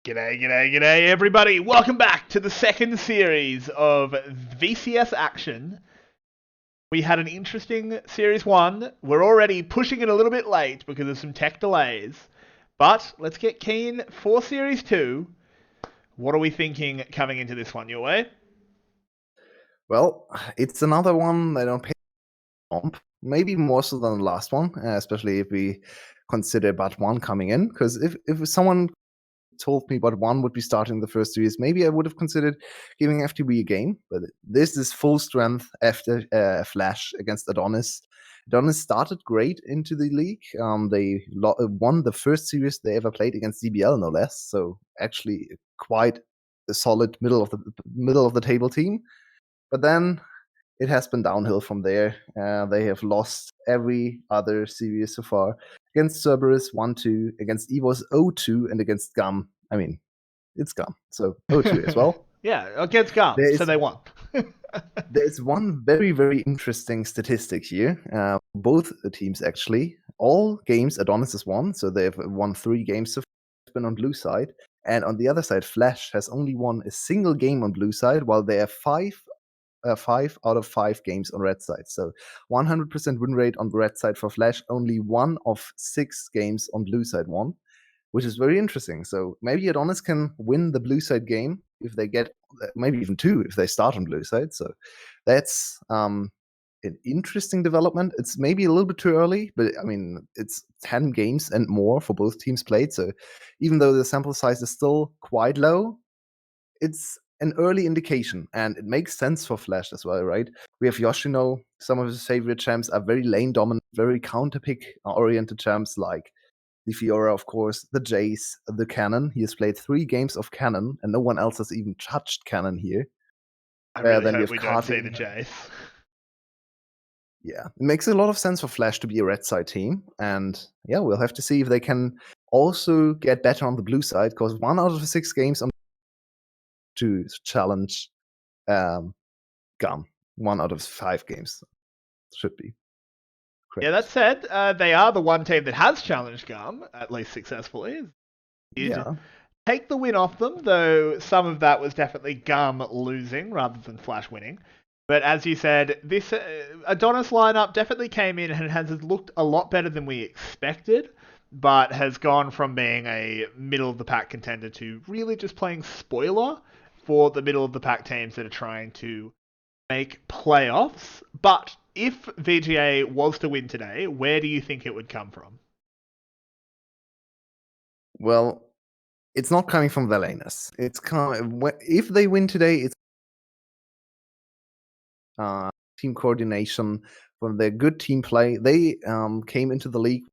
G'day, everybody. Welcome back to the second series of VCS Action. We had an interesting Series 1. We're already pushing it a little bit late because of some tech delays. But let's get keen for Series 2. What are we thinking coming into this one, Yulwei? Well, it's another one I don't pay on. Maybe more so than the last one, especially if we consider BOT1 coming in. Because if someone told me BOT1 would be starting the first series, maybe I would have considered giving FTB a game. But this is full strength after Flash against Adonis. Adonis started great into the league. They won the first series they ever played against DBL, no less. So actually, quite a solid middle of the table team. But then it has been downhill from there. They have lost every other series so far. Against Cerberus 1-2, against EVOS 0-2, and against GUM. I mean, it's GUM, so 0-2 as well. Yeah, against GUM, so they won. There's one very, very interesting statistic here. Both teams, actually. All games Adonis has won, so they've won 3 games so far, been on blue side. And on the other side, Flash has only won a single game on blue side, while they have 5 out of 5 games on red side. So 100% win rate on the red side for Flash, only 1 of 6 games on blue side won, which is very interesting. So maybe Adonis can win the blue side game if they get, maybe even 2 if they start on blue side. So that's an interesting development. It's maybe a little bit too early, but I mean, it's 10 games and more for both teams played. So even though the sample size is still quite low, it's an early indication, and it makes sense for Flash as well, right? We have Yoshino. Some of his favorite champs are very lane dominant, very counter pick oriented champs like the Fiora, of course, the Jace, the Cannon. He has played 3 games of Cannon, and no one else has even touched Cannon here. I really Then we hope have we don't see Karting. the Jace. Yeah, it makes a lot of sense for Flash to be a red side team, and yeah, we'll have to see if they can also get better on the blue side, because 1 out of 6 games on to challenge GUM. 1 out of 5 games should be correct. Yeah, that said, they are the one team that has challenged GUM, at least successfully. Yeah. Take the win off them, though some of that was definitely GUM losing rather than Flash winning. But as you said, this Adonis lineup definitely came in and has looked a lot better than we expected, but has gone from being a middle of the pack contender to really just playing spoiler for the middle of the pack teams that are trying to make playoffs. But if VGA was to win today, where do you think it would come from? Well, it's not coming from the laners. It's if they win today, it's team coordination from their good team play. They came into the league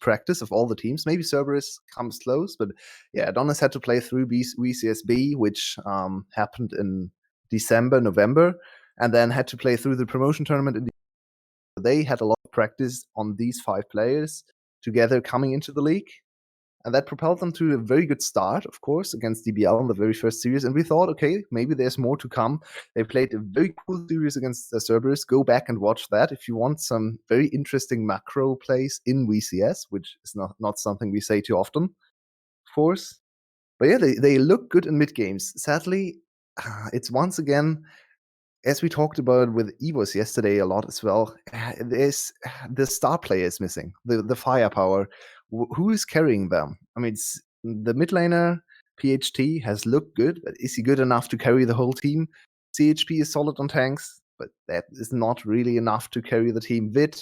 practice of all the teams. Maybe Cerberus comes close, but yeah, Adonis had to play through VCSB, which happened in December, November, and then had to play through the promotion tournament. They had a lot of practice on these 5 players together coming into the league. And that propelled them to a very good start, of course, against DBL in the very first series. And we thought, okay, maybe there's more to come. They played a very cool series against Cerberus. Go back and watch that if you want some very interesting macro plays in VCS, which is not something we say too often, of course. But yeah, they look good in mid games. Sadly, it's once again, as we talked about with EVOS yesterday a lot as well, there's the star player is missing, the firepower. Who is carrying them? I mean, the mid laner PHT has looked good, but is he good enough to carry the whole team? CHP is solid on tanks, but that is not really enough to carry the team. Vid,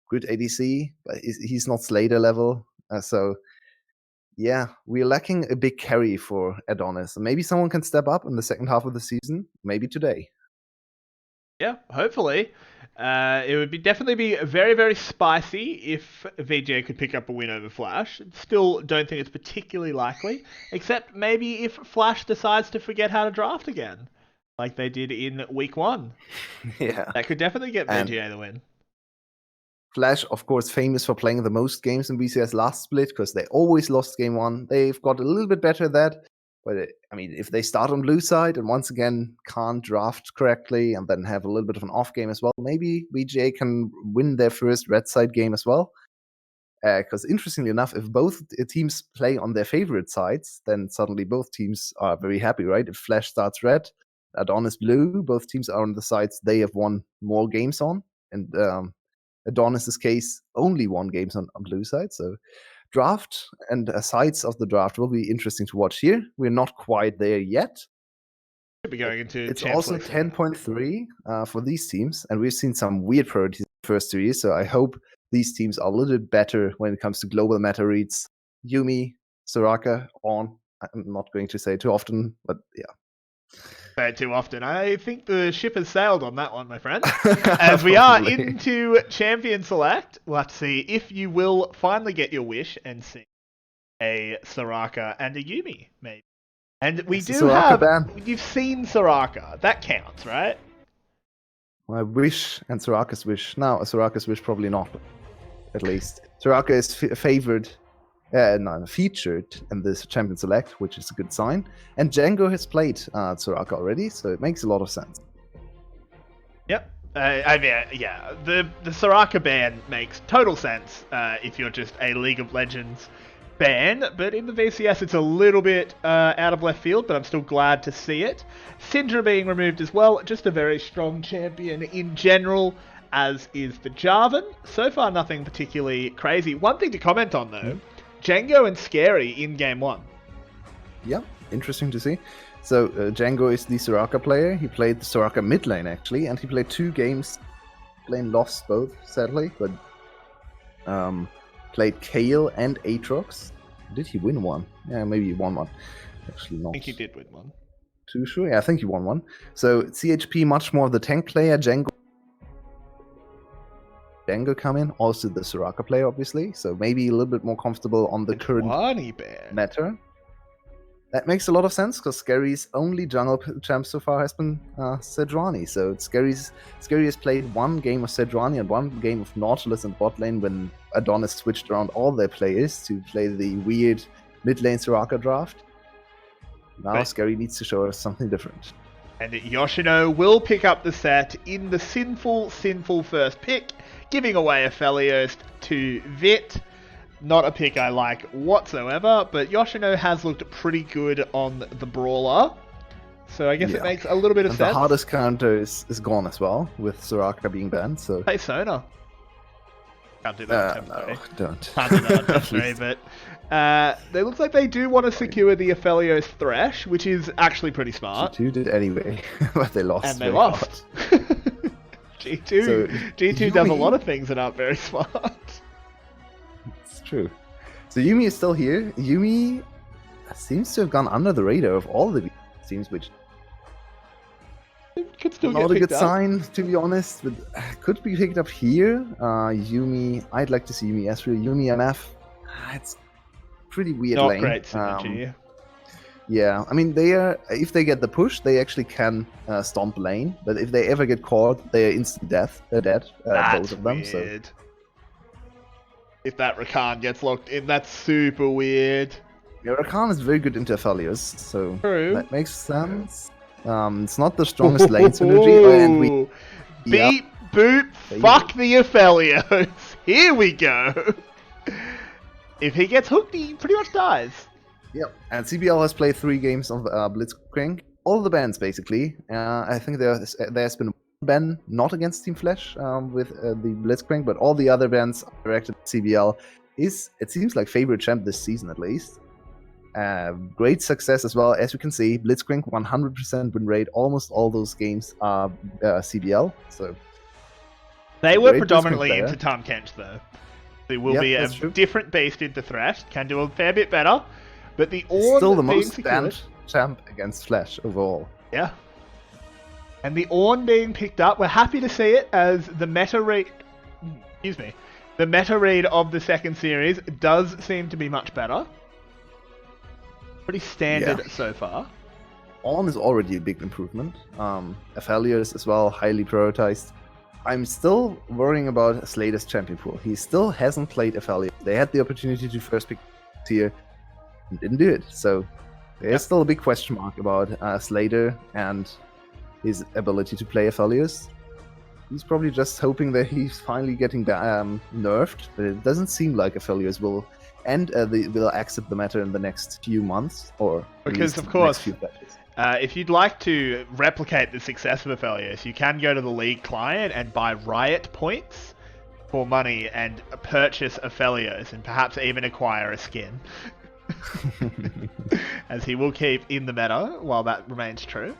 good ADC, but he's not Slater level. So yeah, we're lacking a big carry for Adonis. Maybe someone can step up in the second half of the season, maybe today. Yeah, hopefully. It would definitely be very, very spicy if VGA could pick up a win over Flash. Still don't think it's particularly likely, except maybe if Flash decides to forget how to draft again, like they did in week 1. Yeah. That could definitely get VGA the win. Flash, of course, famous for playing the most games in VCS last split because they always lost game 1. They've got a little bit better at that. But I mean, if they start on blue side and once again can't draft correctly and then have a little bit of an off game as well, maybe VGA can win their first red side game as well. Because interestingly enough, if both teams play on their favorite sides, then suddenly both teams are very happy, right? If Flash starts red, Adonis blue, both teams are on the sides they have won more games on. And Adonis's case, only won games on blue side. So draft and sides of the draft will be interesting to watch here. We're not quite there yet. Should be going into It's Champs also League. 10.3 for these teams, and we've seen some weird priorities in the first 2 years, so I hope these teams are a little bit better when it comes to global meta reads. Yumi, Soraka, On. I'm not going to say too often, but yeah. Say it too often. I think the ship has sailed on that one, my friend. As we are into Champion Select, we'll have to see if you will finally get your wish and see a Soraka and a Yumi, maybe. And we do have... You've seen Soraka. That counts, right? My wish and Soraka's wish. No, Soraka's wish probably not, at least. Soraka is featured in this Champion Select, which is a good sign. And Django has played Soraka already, so it makes a lot of sense. Yep. Yeah, the Soraka ban makes total sense if you're just a League of Legends ban, but in the VCS it's a little bit out of left field, but I'm still glad to see it. Syndra being removed as well, just a very strong champion in general, as is the Jarvan. So far nothing particularly crazy. One thing to comment on though, Django and Scary in Game 1. Yeah, interesting to see. So Django is the Soraka player. He played the Soraka mid lane actually, and he played 2 games. Lane lost both, sadly, but played Kayle and Aatrox. Did he win one? Yeah, maybe he won one. Actually not. I think he did win one. Too sure? Yeah, I think he won one. So CHP much more of the tank player. Django come in, also the Soraka player, obviously. So maybe a little bit more comfortable on the current meta. That makes a lot of sense because Scary's only jungle champ so far has been Sejuani. So Scary has played 1 game of Sejuani and 1 game of Nautilus in bot lane when Adonis switched around all their players to play the weird mid lane Soraka draft. Now Scary needs to show us something different. And Yoshino will pick up the set in the sinful first pick, giving away Aphelios to Vit. Not a pick I like whatsoever, but Yoshino has looked pretty good on the Brawler. So I guess it makes a little bit of sense. The hardest counter is gone as well, with Soraka being banned. So hey, Sona. Can't do that on no, don't. Can't do that on Temp 3, but they look like they do want to secure the Aphelios Thresh, which is actually pretty smart. G2 did anyway, but they lost. And they lost. G2 does a lot of things that aren't very smart. It's true. So Yumi is still here. Yumi seems to have gone under the radar of all the teams, which could still not a good sign, to be honest, but could be picked up here. Yumi, I'd like to see Yumi Ezreal. Yumi MF, it's pretty weird not lane. Great synergy. Yeah, I mean, if they get the push, they actually can stomp lane, but if they ever get caught, they are instant death. They're dead, both of them. Weird. So if that Rakan gets locked in, that's super weird. Yeah, Rakan is very good into Aphelios, so that makes sense. It's not the strongest lane synergy. Beep, boop, fuck the Aphelios. Here we go. If he gets hooked, he pretty much dies. Yep, and CBL has played 3 games of Blitzcrank. All the bans, basically. I think there's been one ban not against Team Flash with the Blitzcrank, but all the other bans directed at CBL is, it seems like, favorite champ this season at least. Great success as well. As you can see, Blitzcrank 100% win rate. Almost all those games are CBL. So they were predominantly into Tahm Kench, though. There will be a different beast into Thresh. Can do a fair bit better. But the Ornn still the most banned champ against Flash overall. Yeah. And the Ornn being picked up, we're happy to see it as the meta read. Excuse me. The meta read of the second series does seem to be much better. Pretty standard so far. Ornn is already a big improvement. Aphelios as well, highly prioritized. I'm still worrying about Slater's champion pool. He still hasn't played Aphelios. They had the opportunity to first pick tier and didn't do it. So there's still a big question mark about Slater and his ability to play Aphelios. He's probably just hoping that he's finally getting nerfed, but it doesn't seem like Aphelios will will accept the meta in the next few months, or because of course, if you'd like to replicate the success of Aphelios, you can go to the League client and buy Riot points for money and purchase Aphelios, and perhaps even acquire a skin. As he will keep in the meta while that remains true.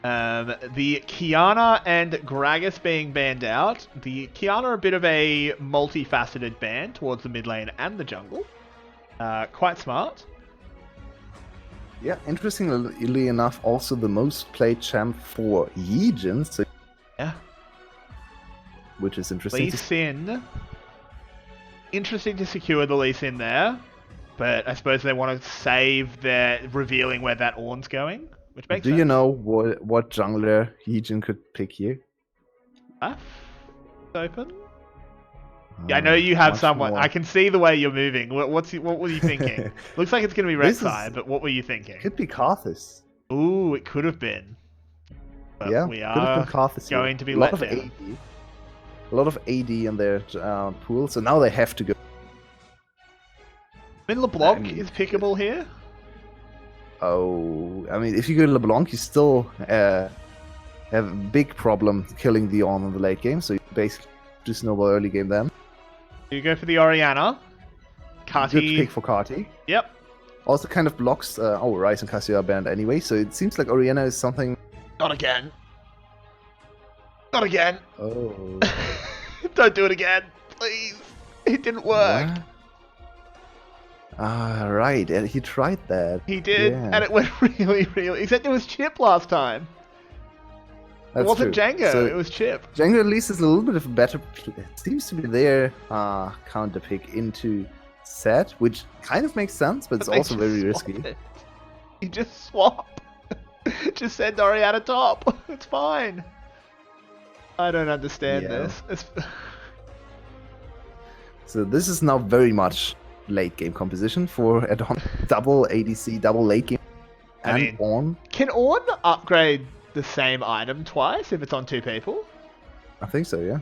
The Kiana and Gragas being banned out. The Kiana are a bit of a multifaceted ban towards the mid lane and the jungle. Quite smart. Yeah, interestingly enough, also the most played champ for Yi Jin. So yeah. Which is interesting. Lee Sin. Interesting to secure the Lee Sin there. But I suppose they want to save their revealing where that Ornn's going. Which makes sense. Do you know what jungler Yi Jin could pick here? Open? Yeah, I know you have someone. More. I can see the way you're moving. What were you thinking? Looks like it's going to be Rek'Sai, but what were you thinking? Could be Karthus. Ooh, it could have been. But yeah, we are going to be let down. A lot of AD in their pool, so now they have to go. I mean, LeBlanc is pickable here. Oh, I mean, if you go to LeBlanc, you still have a big problem killing the Ornn in the late game, so you basically do snowball early game then. You go for the Orianna. Kati. Good pick for Kati. Yep. Also kind of blocks... Ryze and Cassio are banned anyway, so it seems like Orianna is something... Not again. Not again. Oh. Don't do it again, please. It didn't work. What? Right, and he tried that. He did, and it went really... Except it was Chip last time. It wasn't Django, so it was Chip. Django at least is a little bit of a better... It seems to be their counter pick into set, which kind of makes sense, but it's also very risky. You just swap. Just send Orianna top. It's fine. I don't understand this. So this is now very much late game composition for add-on double ADC, double late game, and Ornn. Can Ornn upgrade the same item twice if it's on two people? I think so, yeah.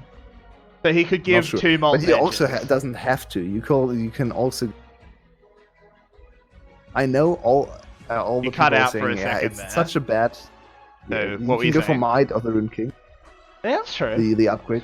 So he could give two multi. But he also doesn't have to. You can also. I know all the cut people out saying, for a second it's there. Such a bad. So you what were you can go saying? for Might of the Rune King. Yeah, that's true. The upgrade,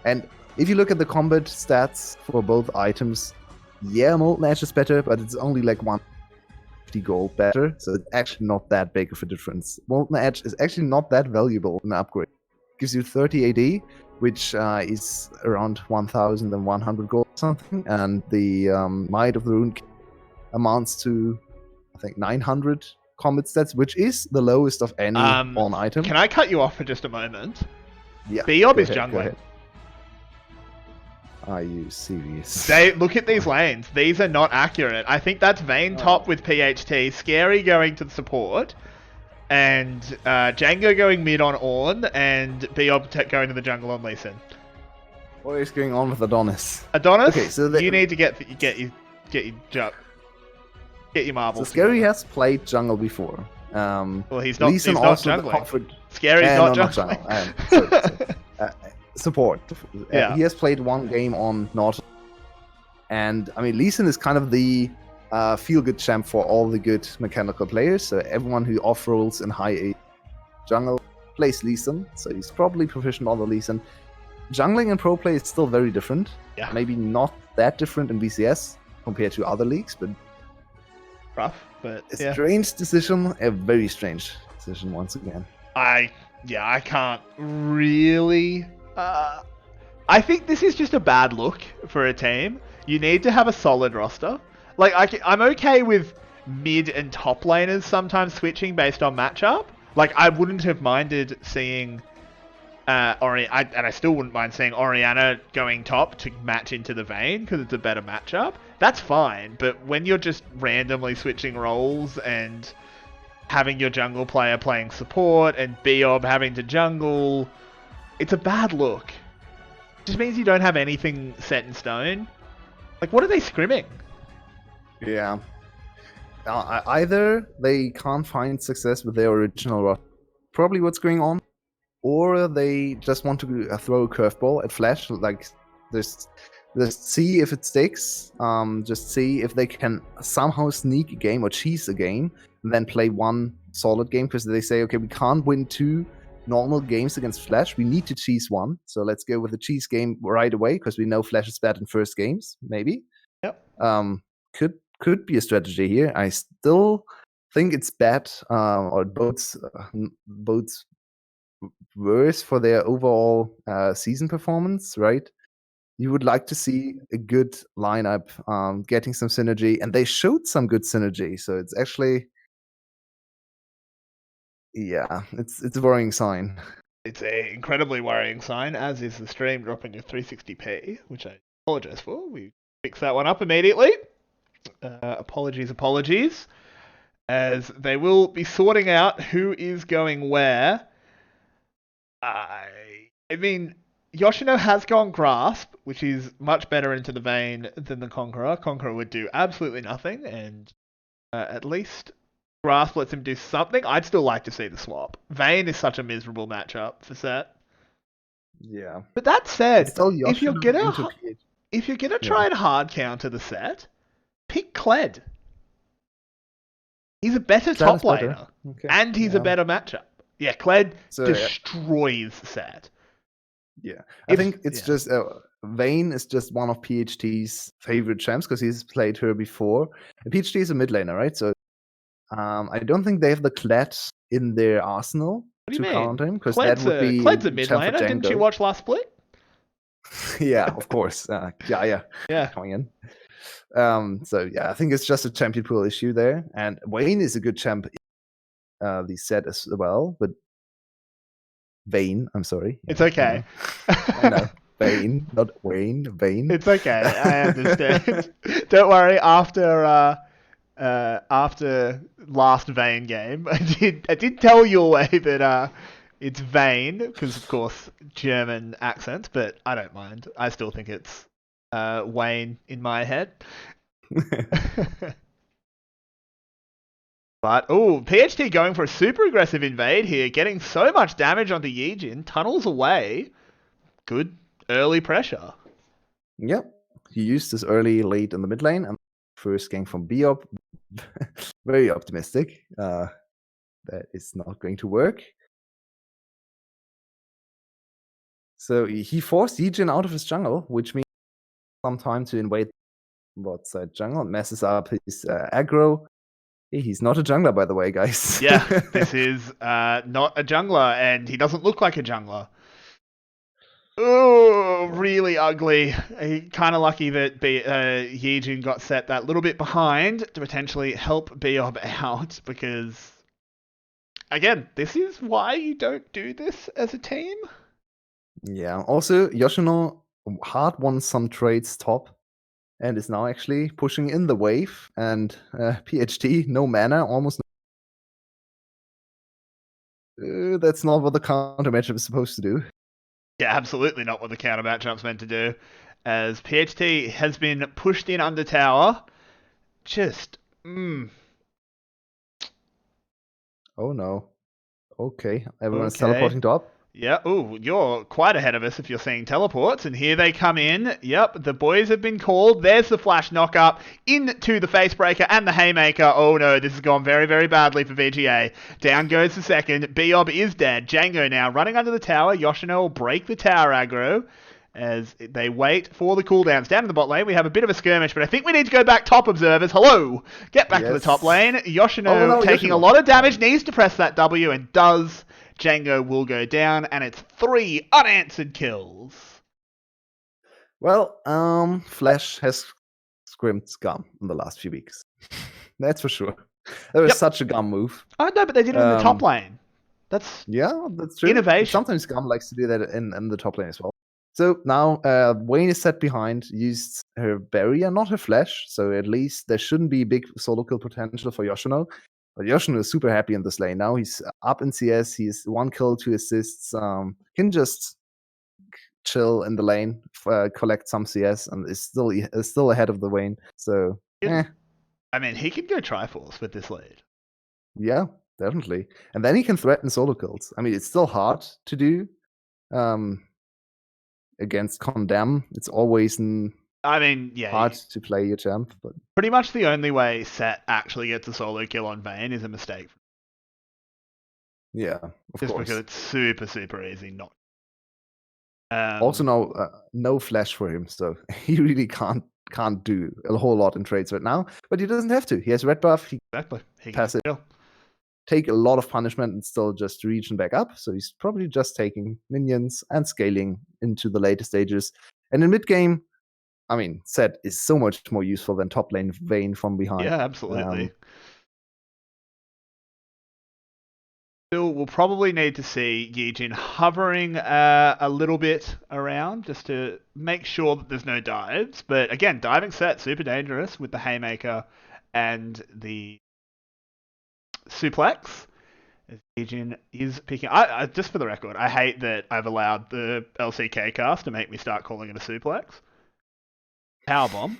and if you look at the combat stats for both items, yeah, Molten Edge is better, but it's only like 150 gold better, so it's actually not that big of a difference. Molten Edge is actually not that valuable in an upgrade. It gives you 30 AD, which is around 1,100 gold or something, and the Might of the Rune amounts to, I think, 900 combat stats, which is the lowest of any on item. Can I cut you off for just a moment? Yeah. BO is jungling. Are you serious? Look at these lanes. These are not accurate. I think that's Vayne top with PHT, Scary going to the support, and Django going mid on Ornn, and Biob going to the jungle on Lee Sin. What is going on with Adonis? Adonis, okay, so you need to get your marbles. So Scary has played jungle before. Well, he's not jungling. Scary's not jungling. Support. He has played one game on Nautilus. And, I mean, Lee Sin is kind of the feel-good champ for all the good mechanical players. So everyone who off-rolls in high A jungle plays Lee Sin. So he's probably proficient on the Lee Sin. Jungling and pro play is still very different. Yeah. Maybe not that different in VCS compared to other leagues, but... rough, but a strange decision. A very strange decision once again. I can't really... I think this is just a bad look for a team. You need to have a solid roster. Like, I'm okay with mid and top laners sometimes switching based on matchup. Like, I wouldn't have minded seeing and I still wouldn't mind seeing Orianna going top to match into the Vayne because it's a better matchup. That's fine, but when you're just randomly switching roles and having your jungle player playing support and Biob having to jungle, it's a bad look. It just means you don't have anything set in stone. Like, what are they scrimming? Yeah. Either they can't find success with their original roster, probably what's going on, or they just want to throw a curveball at Flash, like just see if it sticks, just see if they can somehow sneak a game or cheese a game, and then play one solid game, because they say, okay, we can't win 2 normal games against Flash, we need to cheese one, so let's go with the cheese game right away, because we know Flash is bad in first games, maybe. Yep. Could be a strategy here. I still think it's bad, or both worse for their overall season performance, right? You would like to see a good lineup, getting some synergy, and they showed some good synergy. So it's actually, yeah, it's a worrying sign. It's an incredibly worrying sign, as is the stream dropping to 360p, which I apologize for. We fixed that one up immediately. Apologies, as they will be sorting out who is going where. I mean, Yoshino has gone Grasp, which is much better into the vein than the Conqueror. Conqueror would do absolutely nothing, and at least Grasp lets him do something. I'd still like to see the swap. Vayne is such a miserable matchup for Set. Yeah. But that said, if you're Yoshino gonna try and hard counter the Set, pick Kled. He's a better Kled top is better. laner, Okay. and he's a better matchup. Yeah, Kled destroys Set. Yeah, I think it's just Vayne is just one of PHT's favorite champs because he's played her before. And PHT is a mid laner, right? So I don't think they have the Kled in their arsenal to counter him, because that would be Kled's a mid laner. Didn't you watch last split? Yeah, of course. Yeah. Coming in. So yeah, I think it's just a champion pool issue there, and Vayne is a good champ. The set as well, but Vayne, I'm sorry. It's okay. I know. Vayne, not Wayne. Vayne. It's okay. I understand. Don't worry. After last Vayne game, I did tell Yulwei that it's Vayne, because of course German accent, but I don't mind. I still think it's Wayne in my head. But, PHT going for a super aggressive invade here, getting so much damage onto Yijin, tunnels away. Good early pressure. Yep. He used this early late in the mid lane, and first game from Biop. Very optimistic. That is not going to work. So he forced Yijin out of his jungle, which means some time to invade bot side jungle, and messes up his aggro. He's not a jungler, by the way, guys. Yeah, this is not a jungler, and he doesn't look like a jungler. Oh, really ugly. Kind of lucky that Yijin got set that little bit behind to potentially help Biob out, because, again, this is why you don't do this as a team. Yeah, also, Yoshino hard won some trades top, and is now actually pushing in the wave, and PHT, no mana, almost no. That's not what the counter matchup is supposed to do. Yeah, absolutely not what the counter matchup's meant to do, as PHT has been pushed in under tower. Just, Oh no. Okay, everyone's teleporting top. Yeah, you're quite ahead of us if you're seeing teleports, and here they come in. Yep, the boys have been called. There's the flash knock-up into the facebreaker and the haymaker. Oh no, this has gone very, very badly for VGA. Down goes the second. Biob is dead. Django now running under the tower. Yoshino will break the tower aggro as they wait for the cooldowns. Down in the bot lane, we have a bit of a skirmish, but I think we need to go back top, observers. Hello! Get back to the top lane. Yoshino taking a lot of damage, needs to press that W, and does. Django will go down, and it's 3 unanswered kills. Well, Flash has scrimmed Scum in the last few weeks. That's for sure. That was such a Gum move. Oh, no, but they did it in the top lane. That's true. Innovation. Sometimes Gum likes to do that in the top lane as well. So now Vayne is set behind, used her barrier, not her flash, so at least there shouldn't be big solo kill potential for Yoshino. But Yoshino is super happy in this lane. Now he's up in CS, he's 1 kill, 2 assists, can just chill in the lane, collect some CS, and is still ahead of the Vayne. So, I mean, he could go Triforce with this lead. Yeah, definitely. And then he can threaten solo kills. I mean, it's still hard to do against Condemn. It's always hard to play your champ. But pretty much the only way Set actually gets a solo kill on Vayne is a mistake. Yeah, of just course. Because it's super, super easy not. Also, no flash for him, so he really can't do a whole lot in trades right now. But he doesn't have to. He has red buff. Exactly. He can pass it. Take a lot of punishment and still just regen back up. So he's probably just taking minions and scaling into the later stages. And in mid game, I mean, Set is so much more useful than top lane Vayne from behind. Yeah, absolutely. Still, we'll probably need to see Yijin hovering a little bit around just to make sure that there's no dives. But again, diving Set, super dangerous with the Haymaker and the Suplex. As Yijin is picking... I just for the record, I hate that I've allowed the LCK cast to make me start calling it a Suplex. Powerbomb.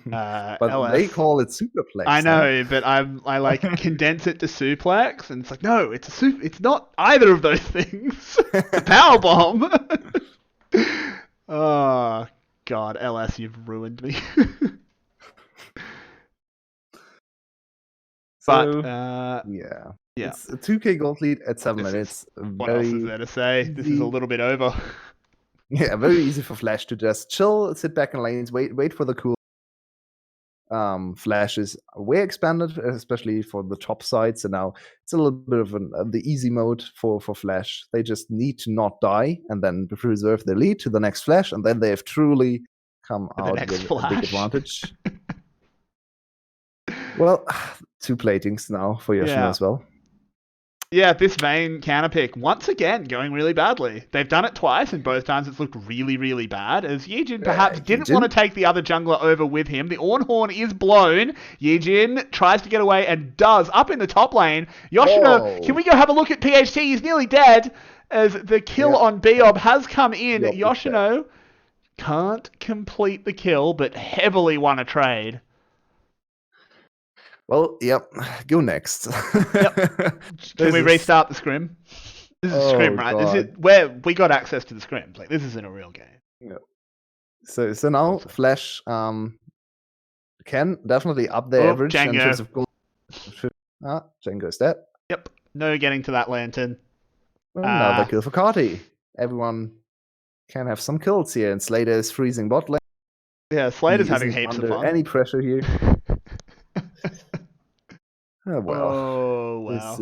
But LS. they call it superplex. I know, but I like condense it to suplex, and it's like, no, it's not either of those things. It's a power bomb. Oh God, LS, you've ruined me. So, yeah, it's a 2k gold lead at 7 minutes. What else is there to say? This is a little bit over. Yeah, very easy for Flash to just chill, sit back in lanes, wait for the cool. Flash is way expanded, especially for the top side. So now it's a little bit of the easy mode for Flash. They just need to not die and then preserve their lead to the next Flash, and then they have truly come out with a big advantage. Well, 2 platings now for Yoshino as well. Yeah, this Vayne counter pick, once again, going really badly. They've done it twice, and both times it's looked really, really bad, as Yijin perhaps didn't want to take the other jungler over with him. The Ornn horn is blown. Yijin tries to get away and does, up in the top lane. Yoshino, can we go have a look at PHT? He's nearly dead, as the kill on Biob has come in. Yoshino can't complete the kill, but heavily won a trade. Well, go next. Can we restart the scrim? This is scrim, right? God. This is where we got access to the scrims. Like, this isn't a real game. Yeah. So now Flash can definitely up their average in terms of gold. Django's dead. Yep. No getting to that lantern. Well, another kill for Carti. Everyone can have some kills here, and Slater is freezing bot lane. Yeah, Slater's having heaps of fun. Any pressure here. Oh, well, wow.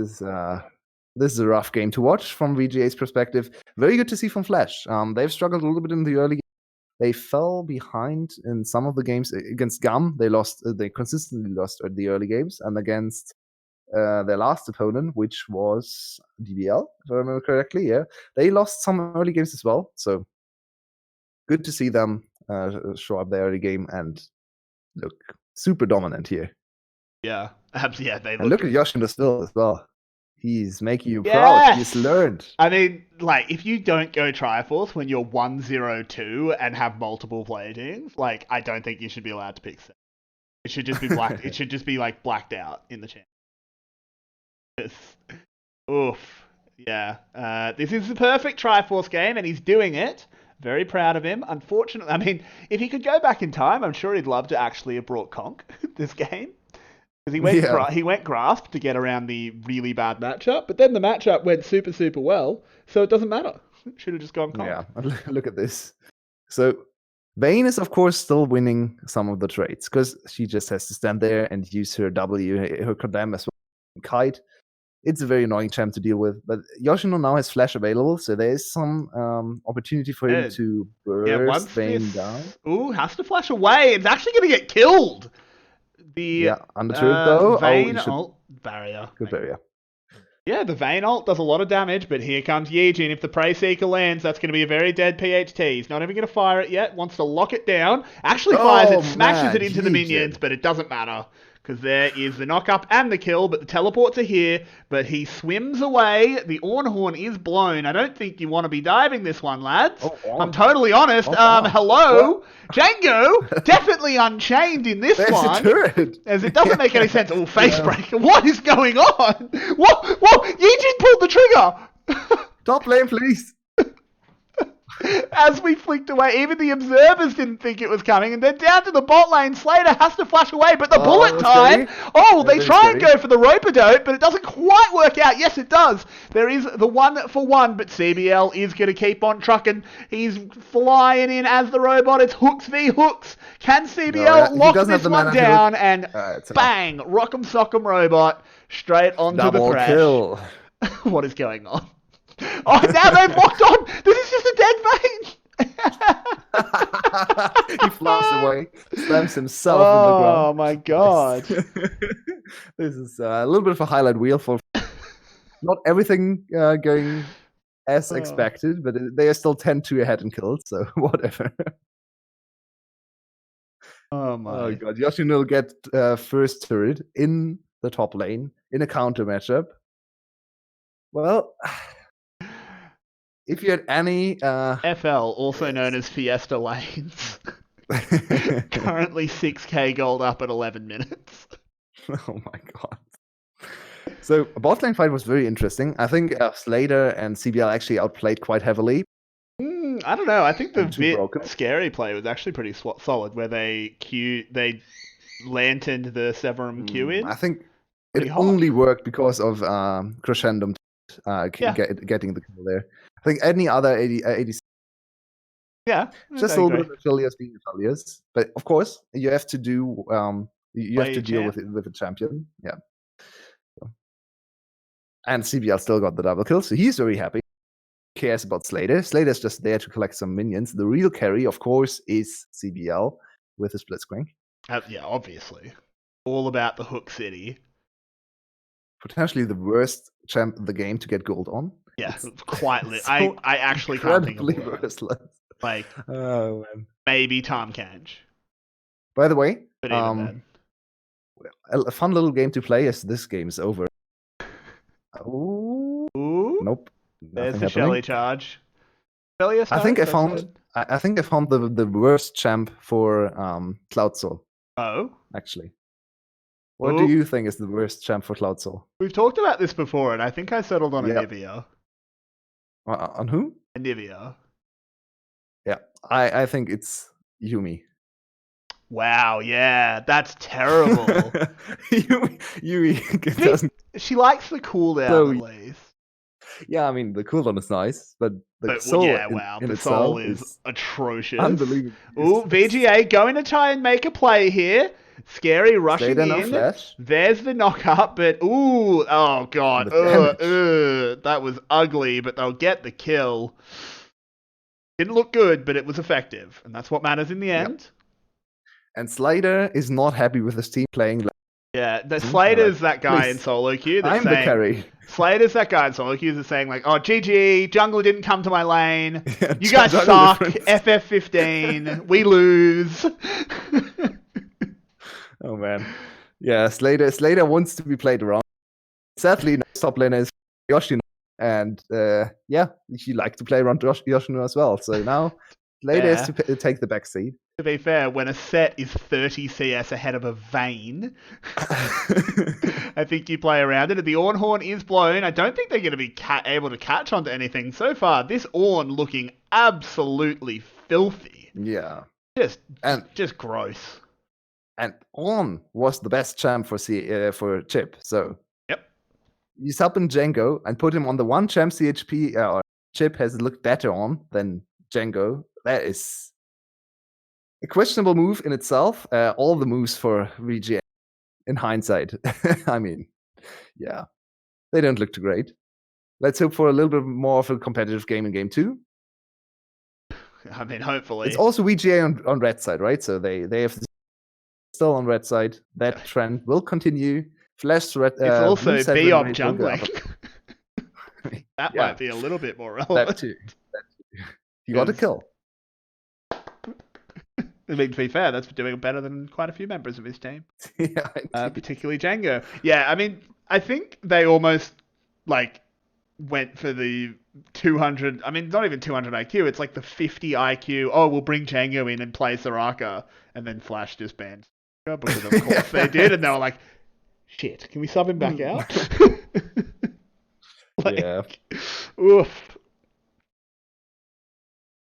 This is a rough game to watch from VGA's perspective. Very good to see from Flash. They've struggled a little bit in the early game. They fell behind in some of the games against GAM. They consistently lost at the early games, and against their last opponent, which was DBL, if I remember correctly. Yeah, they lost some early games as well. So good to see them show up the early game and look super dominant here. Yeah, they look. And look at Yoshino still as well. He's making you proud. He's learned. I mean, like, if you don't go Triforce when you're 1-0-2 and have multiple platings, like, I don't think you should be allowed to pick Set. It should just be blacked. It should just be like blacked out in the champ. Oof. Yeah. This is the perfect Triforce game, and he's doing it. Very proud of him. Unfortunately, I mean, if he could go back in time, I'm sure he'd love to actually have brought Conk this game. Because he went Grasp to get around the really bad matchup, but then the matchup went super, super well, so it doesn't matter. Should have just gone Conk. Yeah, look at this. So Vayne is, of course, still winning some of the trades, because she just has to stand there and use her W, her Condemn as well. Kite. It's a very annoying champ to deal with, but Yoshino now has Flash available, so there is some opportunity for him to burst Vayne down. Ooh, has to flash away. It's actually going to get killed. Undeterred though. Vayne ult barrier. Good barrier. Yeah, the Vayne ult does a lot of damage, but here comes Yijin. If the Prey Seeker lands, that's going to be a very dead PHT. He's not even going to fire it yet. Wants to lock it down. Actually fires it, smashes it into the minions, but it doesn't matter because there is the knock-up and the kill, but the teleports are here, but he swims away. The Ornhorn is blown. I don't think you want to be diving this one, lads. I'm totally honest. Hello? Django, definitely unchained in this one. As it doesn't make any sense. Oh, face breaker. What is going on? What? Yijin pulled the trigger. Top lane, please. As we flicked away, even the observers didn't think it was coming, and then down to the bot lane, Slater has to flash away, but the bullet time, they try and go for the rope-a-dope, but it doesn't quite work out. Yes, it does. There is the 1-for-1, but CBL is going to keep on trucking. He's flying in as the robot. It's hooks v hooks. Can CBL lock this one down? And bang, rock'em sock'em robot straight onto the crash. Kill. What is going on? Oh, now they've locked on! This is just a dead vein! He flies away, slams himself in the ground. Oh my god. This is a little bit of a highlight wheel for not everything going as expected, but they are still 10-2 ahead in kills, so whatever. Oh my. Oh god, Yoshino will get first turret in the top lane in a counter matchup. Well, if you had any... FL, also known as Fiesta Lanes. Currently 6k gold up at 11 minutes. Oh my god. So, a bot lane fight was very interesting. I think Slater and CBL actually outplayed quite heavily. I don't know. I think the scary play was actually pretty solid, where they lanterned the Severum Q in. I think it only worked because of Crescendum getting the kill there. I think any other 80 yeah, just a little bit of affiliates being affiliates, but of course you have to do you have to deal with a champion. Yeah, and CBL still got the double kill, so he's very happy. He cares about Slater. Slater's just there to collect some minions. The real carry, of course, is CBL with his Blitzcrank. Yeah, obviously, all about the Hook City. Potentially the worst champ in the game to get gold on. Yeah, quite lit. So I actually can't think of worse. Like, oh man, maybe Tom Kanj. By the way, but even a fun little game to play as this game is over. Ooh. Nope. There's the Shelly charge. I think I found the worst champ for Cloud Soul. Oh, actually. What do you think is the worst champ for Cloud Soul? We've talked about this before, and I think I settled on Anivia. On who? Anivia. Yeah, I think it's Yumi. Wow, yeah, that's terrible. Yumi doesn't... She likes the cooldown at least. Yeah, I mean, the cooldown is nice, but the soul in soul is atrocious. Unbelievable. Ooh, VGA going to try and make a play here. Scary rushing in. There's the knock-up, but oh god. That was ugly, but they'll get the kill. Didn't look good, but it was effective, and that's what matters in the end. Yep. And Slater is not happy with his team playing. Yeah, Slater's that guy in solo queue that's saying... the carry. Slater's that guy in solo queue that's saying, like, oh, GG, jungler didn't come to my lane. You guys suck. FF15. We lose. Oh, man. Yeah, Slater wants to be played around. Sadly, top laner is Yoshino. And, he likes to play around Yoshino as well. So now, Slater is to take the back seat. To be fair, when a set is 30 CS ahead of a Vayne, I think you play around it. And the Ornhorn is blown. I don't think they're going to be able to catch onto anything. So far, this Ornn looking absolutely filthy. Yeah. Just gross. And Ornn was the best champ for Chip. So you sub in Django and put him on the one champ CHP or Chip has looked better on than Django. That is a questionable move in itself. All the moves for VGA in hindsight. I mean, yeah, they don't look too great. Let's hope for a little bit more of a competitive game in game 2. I mean, hopefully. It's also VGA on red side, right? So they have still on red side. That trend will continue. Flash red. It's also VOD jungling. That might be a little bit more relevant. That too. You got a kill. I mean, to be fair, that's doing better than quite a few members of his team, Yeah, particularly Django. Yeah, I mean, I think they almost like went for the 200. I mean, not even 200 IQ. It's like the 50 IQ. Oh, we'll bring Django in and play Soraka, and then Flash just banned Soraka because of course they did, and they were like, shit, can we sub him back out? Yeah. Oof.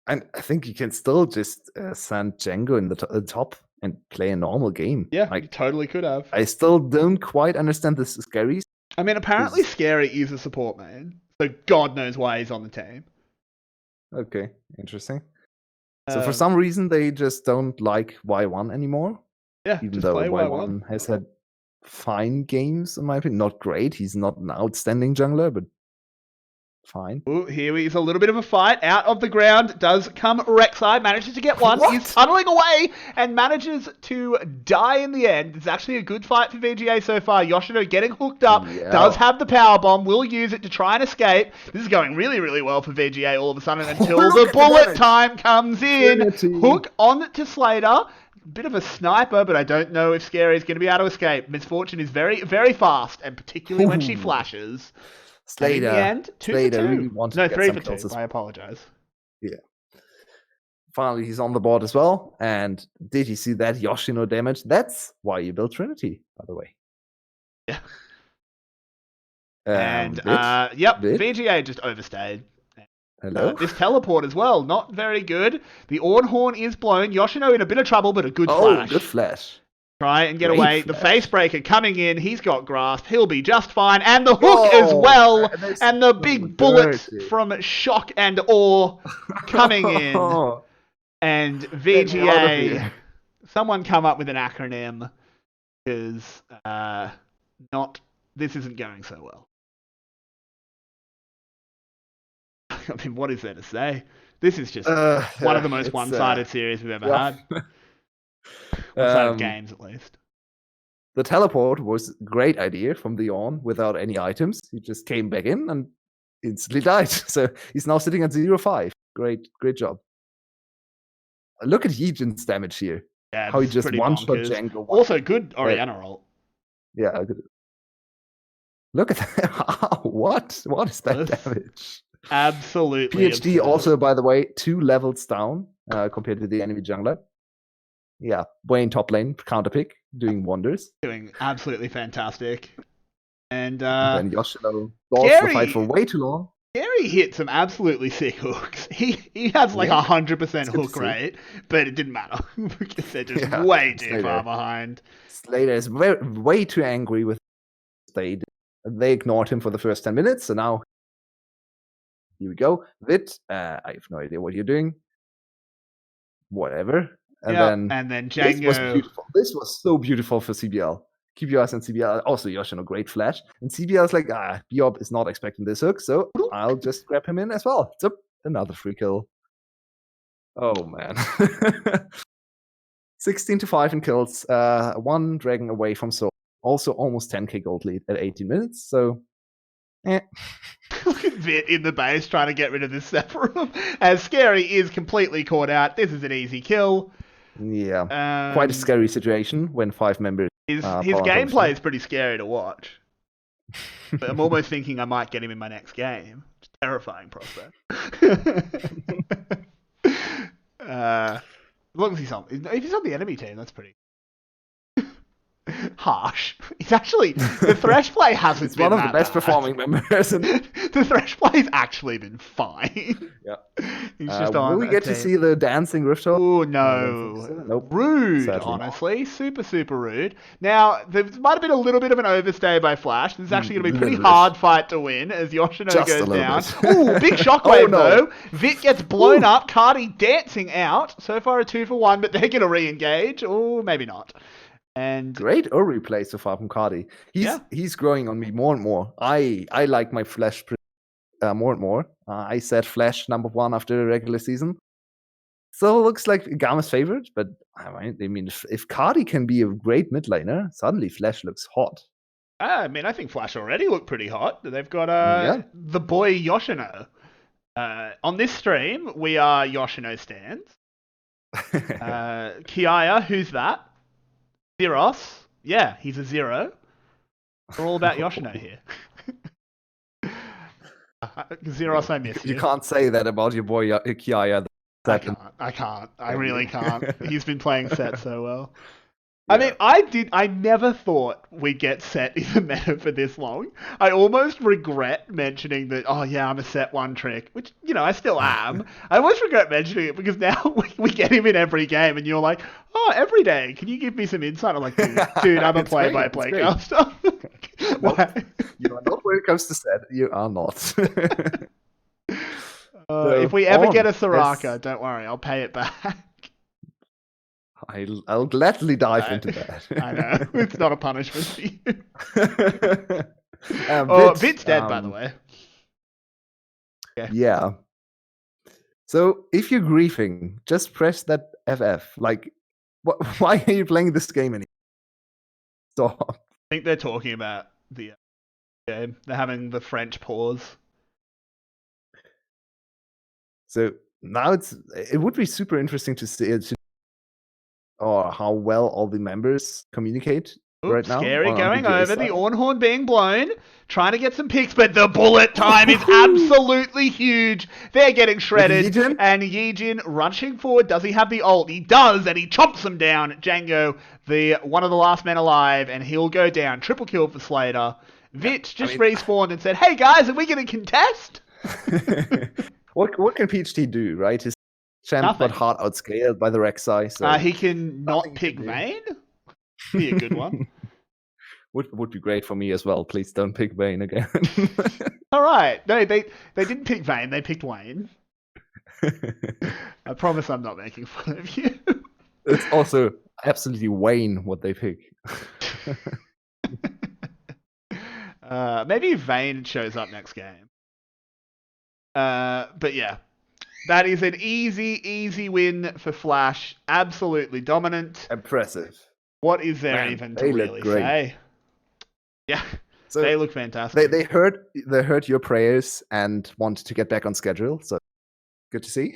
And I think you can still just send Django in the top and play a normal game. Yeah, like, you totally could have. I still don't quite understand this Scary. I mean, apparently Scary is a support main, so God knows why he's on the team. Okay, interesting. So for some reason, they just don't like Y1 anymore. Yeah, even though Y1 has had fine games, in my opinion. Not great. He's not an outstanding jungler, but fine. Ooh, here is a little bit of a fight. Out of the ground does come Rek'Sai. Manages to get one. What? He's tunneling away and manages to die in the end. It's actually a good fight for VGA so far. Yoshino getting hooked up. Yeah. Does have the power bomb. Will use it to try and escape. This is going really, really well for VGA all of a sudden until the bullet time comes in. Trinity. Hook on to Slater. Bit of a sniper, but I don't know if Scary is going to be able to escape. Misfortune is very, very fast, and particularly when she flashes. Slater. In the end, 2 Slater for 2. really wanted No, to get 3 some for kills 2. I apologize. Yeah. Finally, he's on the board as well. And did you see that Yoshino damage? That's why you built Trinity, by the way. Yeah. Bit? VGA just overstayed. Hello? This teleport as well, not very good. The Orn Horn is blown. Yoshino in a bit of trouble, but a good flash. Good flash. Try and get Great away. flash. The face breaker coming in. He's got grasp. He'll be just fine. And the hook as well. And the big bullets from Shock and Awe coming in. And VGA. Someone come up with an acronym. Because this isn't going so well. I mean, what is there to say? This is just one of the most one-sided series we've ever had. One-sided games, at least. The teleport was a great idea from the on without any items. He just came back in and instantly died. So he's now sitting at 0-5. Great job. Look at Yijin's damage here. Yeah, how he just one-shot Django. Also good Orianna ult. Yeah. Look at that. What is that damage? Absolutely. PhD absurd. also, by the way, 2 levels down compared to the enemy jungler. Yeah, Wayne top lane, counter pick, doing wonders. Doing absolutely fantastic. And then Yoshino lost the fight for way too long. Gary hit some absolutely sick hooks. He has like 100% hook rate, but it didn't matter because they're just way too far behind. Slater is way too angry with they ignored him for the first 10 minutes, so now here we go. Vit, I have no idea what you're doing. Whatever. And then Django. This was beautiful. This was so beautiful for CBL. Keep your eyes on CBL. Also, Yoshino, great flash. And CBL is like, Biob is not expecting this hook, so I'll just grab him in as well. So, another free kill. Oh, man. 16-5 in kills. 1 dragon away from Soul. Also, almost 10k gold lead at 18 minutes, so... Look at Vit in the base trying to get rid of this Sephiroth. As Scary is completely caught out. This is an easy kill. Yeah. Quite a scary situation when 5 members... His gameplay is pretty scary to watch. But I'm almost thinking I might get him in my next game. It's a terrifying prospect. As long as if he's on the enemy team, that's pretty harsh. He's actually the Thresh play hasn't been one of that the best bad. performing members. The Thresh play's actually been fine. Yeah. He's just on. Will we get to see the dancing Rift Hole? Oh no. Nope. Rude, Sadly honestly. Super rude. Now, there might have been a little bit of an overstay by Flash. This is actually going to be a pretty hard fight to win as Yoshino goes down. Ooh, big shockwave though. Vit gets blown up. Cardi dancing out. So far a 2 for 1, but they're going to re-engage. Or maybe not. And great Uri play so far from Cardi. He's growing on me more and more. I like my Flash more and more. I said Flash number 1 after the regular season. So it looks like Gamma's favorite, but I mean, if Cardi can be a great mid laner, suddenly Flash looks hot. I mean, I think Flash already look pretty hot. They've got the boy Yoshino. On this stream, we are Yoshino stands. Kiaya, who's that? Zeros. Yeah, he's a 0. We're all about Yoshino here. Zeros, I miss You you. can't say that about your boy Kiaya. I can't. I really can't. He's been playing set so well. Yeah. I mean, I never thought we'd get set in the meta for this long. I almost regret mentioning that, oh yeah, I'm a set one trick, which, I still am. I almost regret mentioning it because now we get him in every game and you're like, oh, every day, can you give me some insight? I'm like, dude, I'm a play-by-play caster. Nope. You are not when it comes to set. You are not. If we ever get a Soraka, don't worry, I'll pay it back. I'll gladly dive into that. I know. It's not a punishment for you. Vit's dead, by the way. Yeah. So if you're griefing, just press that FF. Like, why are you playing this game anymore? Stop. I think they're talking about the game. They're having the French pause. So now it would be super interesting to see how well all the members communicate right now. Scary going over, the Ornhorn being blown, trying to get some picks, but the bullet time is absolutely huge. They're getting shredded, and Yijin rushing forward. Does he have the ult? He does, and he chomps them down. Django, one of the last men alive, and he'll go down. Triple kill for Slater. Vit just respawned and said, hey guys, are we going to contest? What can PHT do, right? His champ got hard outscaled by the Rek'Sai. So he can not pick Vayne? Be a good one. Would be great for me as well. Please don't pick Vayne again. All right. No, they didn't pick Vayne. They picked Wayne. I promise I'm not making fun of you. It's also absolutely Wayne what they pick. Maybe Vayne shows up next game. But yeah, that is an easy win for Flash. Absolutely dominant. Impressive. What is there even to really say? Yeah, so they look fantastic. They heard your prayers and want to get back on schedule. So good to see.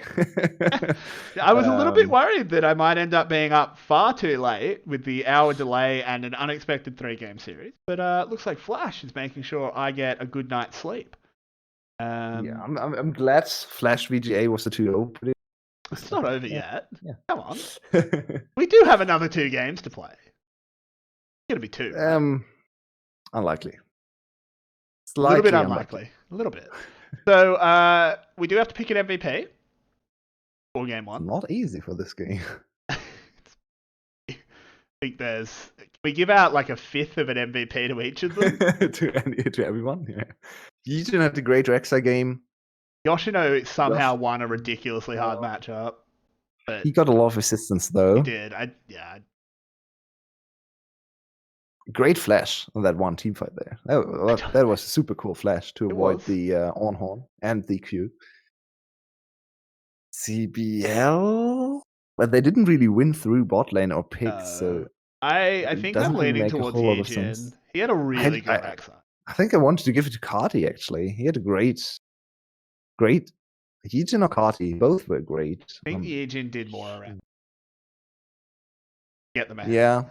I was a little bit worried that I might end up being up far too late with the hour delay and an unexpected 3-game series. But it looks like Flash is making sure I get a good night's sleep. I'm glad Flash VGA was the 2-0. It's not over yet. Yeah. Come on. We do have another 2 games to play. It's going to be 2. Right? Unlikely. A little bit unlikely. A little bit. So we do have to pick an MVP for game 1. It's not easy for this game. I think can we give out like a fifth of an MVP to each of them? to everyone, yeah. Yijin had a great Rek'Sai game. Yoshino somehow won a ridiculously hard matchup. But he got a lot of assistance though. He did. Great flash on that one team fight there. That was a super cool flash to avoid the on-horn and the Q. CBL? But they didn't really win through bot lane or picks, so... I think I'm leaning towards Yijin. He had a really good Rek'Sai. I think I wanted to give it to Carti, actually. He had a great... Yijin or Carti, both were great. I think Yijin did more around. Get the man. Yeah,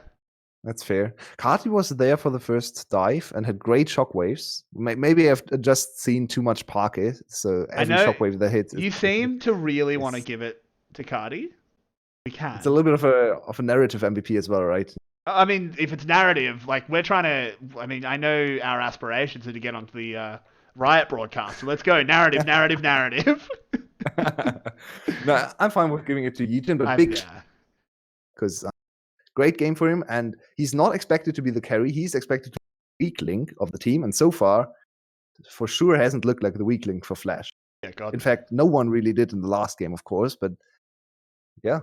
that's fair. Carti was there for the first dive and had great shockwaves. Maybe I've just seen too much Parquet, so every shockwave that hits... You seem to really want to give it to Carti. We can. It's a little bit of a narrative MVP as well, right? I mean, if it's narrative, like we're trying to... I mean, I know our aspirations are to get onto the Riot broadcast, so let's go. Narrative. No, I'm fine with giving it to Yijin, but because great game for him, and he's not expected to be the carry. He's expected to be the weak link of the team, and so far, for sure, hasn't looked like the weak link for Flash. Yeah, God. In fact, no one really did in the last game, of course, but yeah.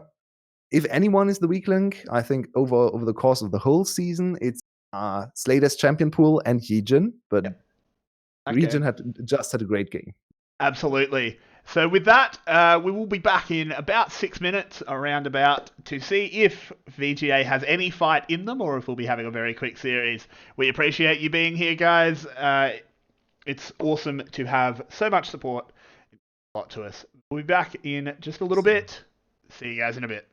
If anyone is the weak link, I think over the course of the whole season, it's Slater's champion pool and Yijin, but Yijin had a great game. Absolutely. So with that, we will be back in about 6 minutes, around about, to see if VGA has any fight in them or if we'll be having a very quick series. We appreciate you being here, guys. It's awesome to have so much support. It means a lot to us. We'll be back in just a little bit. See you guys in a bit.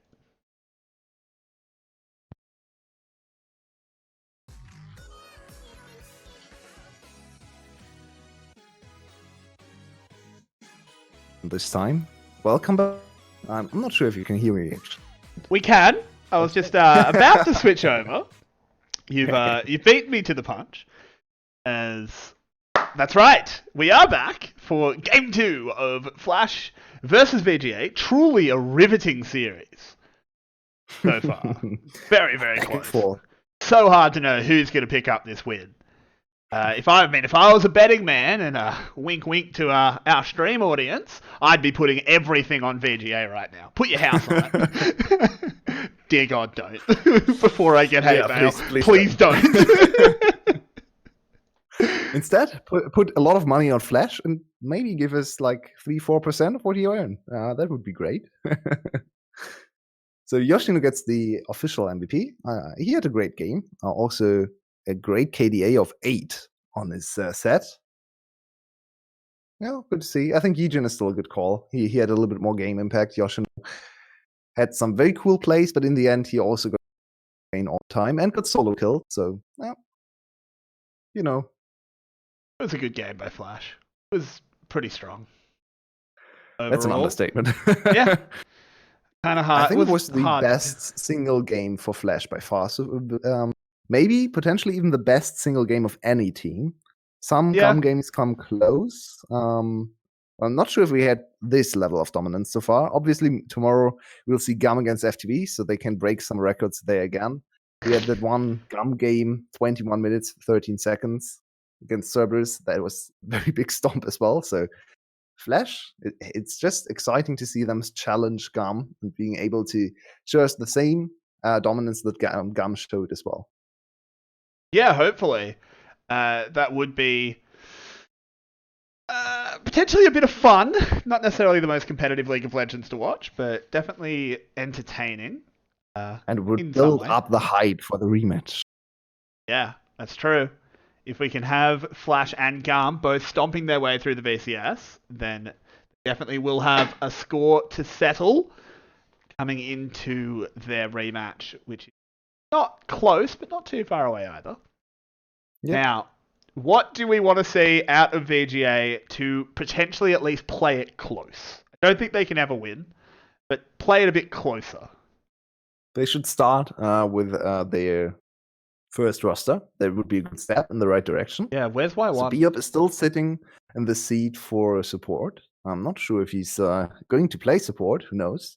This time, welcome back. I'm not sure if you can hear me. We can. I was just about to switch over. You've beaten me to the punch. That's right. We are back for Game 2 of Flash versus VGA. Truly a riveting series so far. Very, very close. So hard to know who's going to pick up this win. If I was a betting man, and wink wink to our stream audience, I'd be putting everything on VGA right now. Put your house on it. Dear God, don't. Before I get hate mail, please don't. Instead, put a lot of money on Flash and maybe give us like 3-4% of what you earn. That would be great. So Yoshino gets the official MVP. He had a great game. Also a great KDA of 8 on his set. Yeah, good to see. I think Yijin is still a good call. He had a little bit more game impact. Yoshino had some very cool plays, but in the end, he also got main all time and got solo killed. So, you know. It was a good game by Flash. It was pretty strong. Overall. That's an understatement. Yeah. Kind of hard. I think it was the best single game for Flash by far. So, maybe potentially even the best single game of any team. Some GAM games come close. I'm not sure if we had this level of dominance so far. Obviously, tomorrow we'll see GAM against FTV, so they can break some records there again. We had that one GAM game, 21 minutes, 13 seconds against Cerberus. That was a very big stomp as well. So Flash, it's just exciting to see them challenge GAM and being able to show us the same dominance that GAM showed as well. Yeah, hopefully. That would be potentially a bit of fun. Not necessarily the most competitive League of Legends to watch, but definitely entertaining. And would build up the hype for the rematch. Yeah, that's true. If we can have Flash and GAM both stomping their way through the VCS, then definitely we'll have a score to settle coming into their rematch, which is not close, but not too far away either. Yep. Now, what do we want to see out of VGA to potentially at least play it close? I don't think they can ever win, but play it a bit closer. They should start with their first roster. That would be a good step in the right direction. Yeah, where's Y1? So Biop is still sitting in the seat for support. I'm not sure if he's going to play support. Who knows?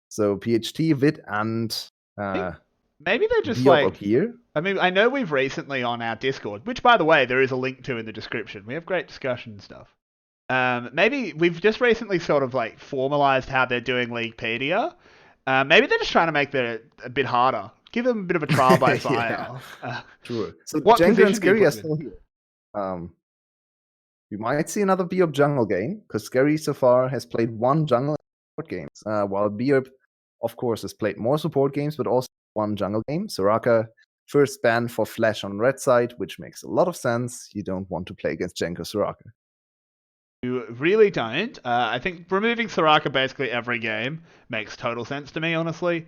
So PHT, Vid, and maybe they're just Biop up here. I mean, I know we've recently on our Discord, which by the way there is a link to in the description. We have great discussion and stuff. Maybe we've just recently sort of like formalized how they're doing Leaguepedia. Maybe they're just trying to make it a bit harder. Give them a bit of a trial by fire. Sure. So Jenga and Scary are still here. We might see another Biop jungle game, because Scary so far has played one jungle support games, while Biop, of course, has played more support games, but also one jungle game. Soraka, first ban for Flash on red side, which makes a lot of sense. You don't want to play against Jenko Soraka. You really don't. I think removing Soraka basically every game makes total sense to me, honestly.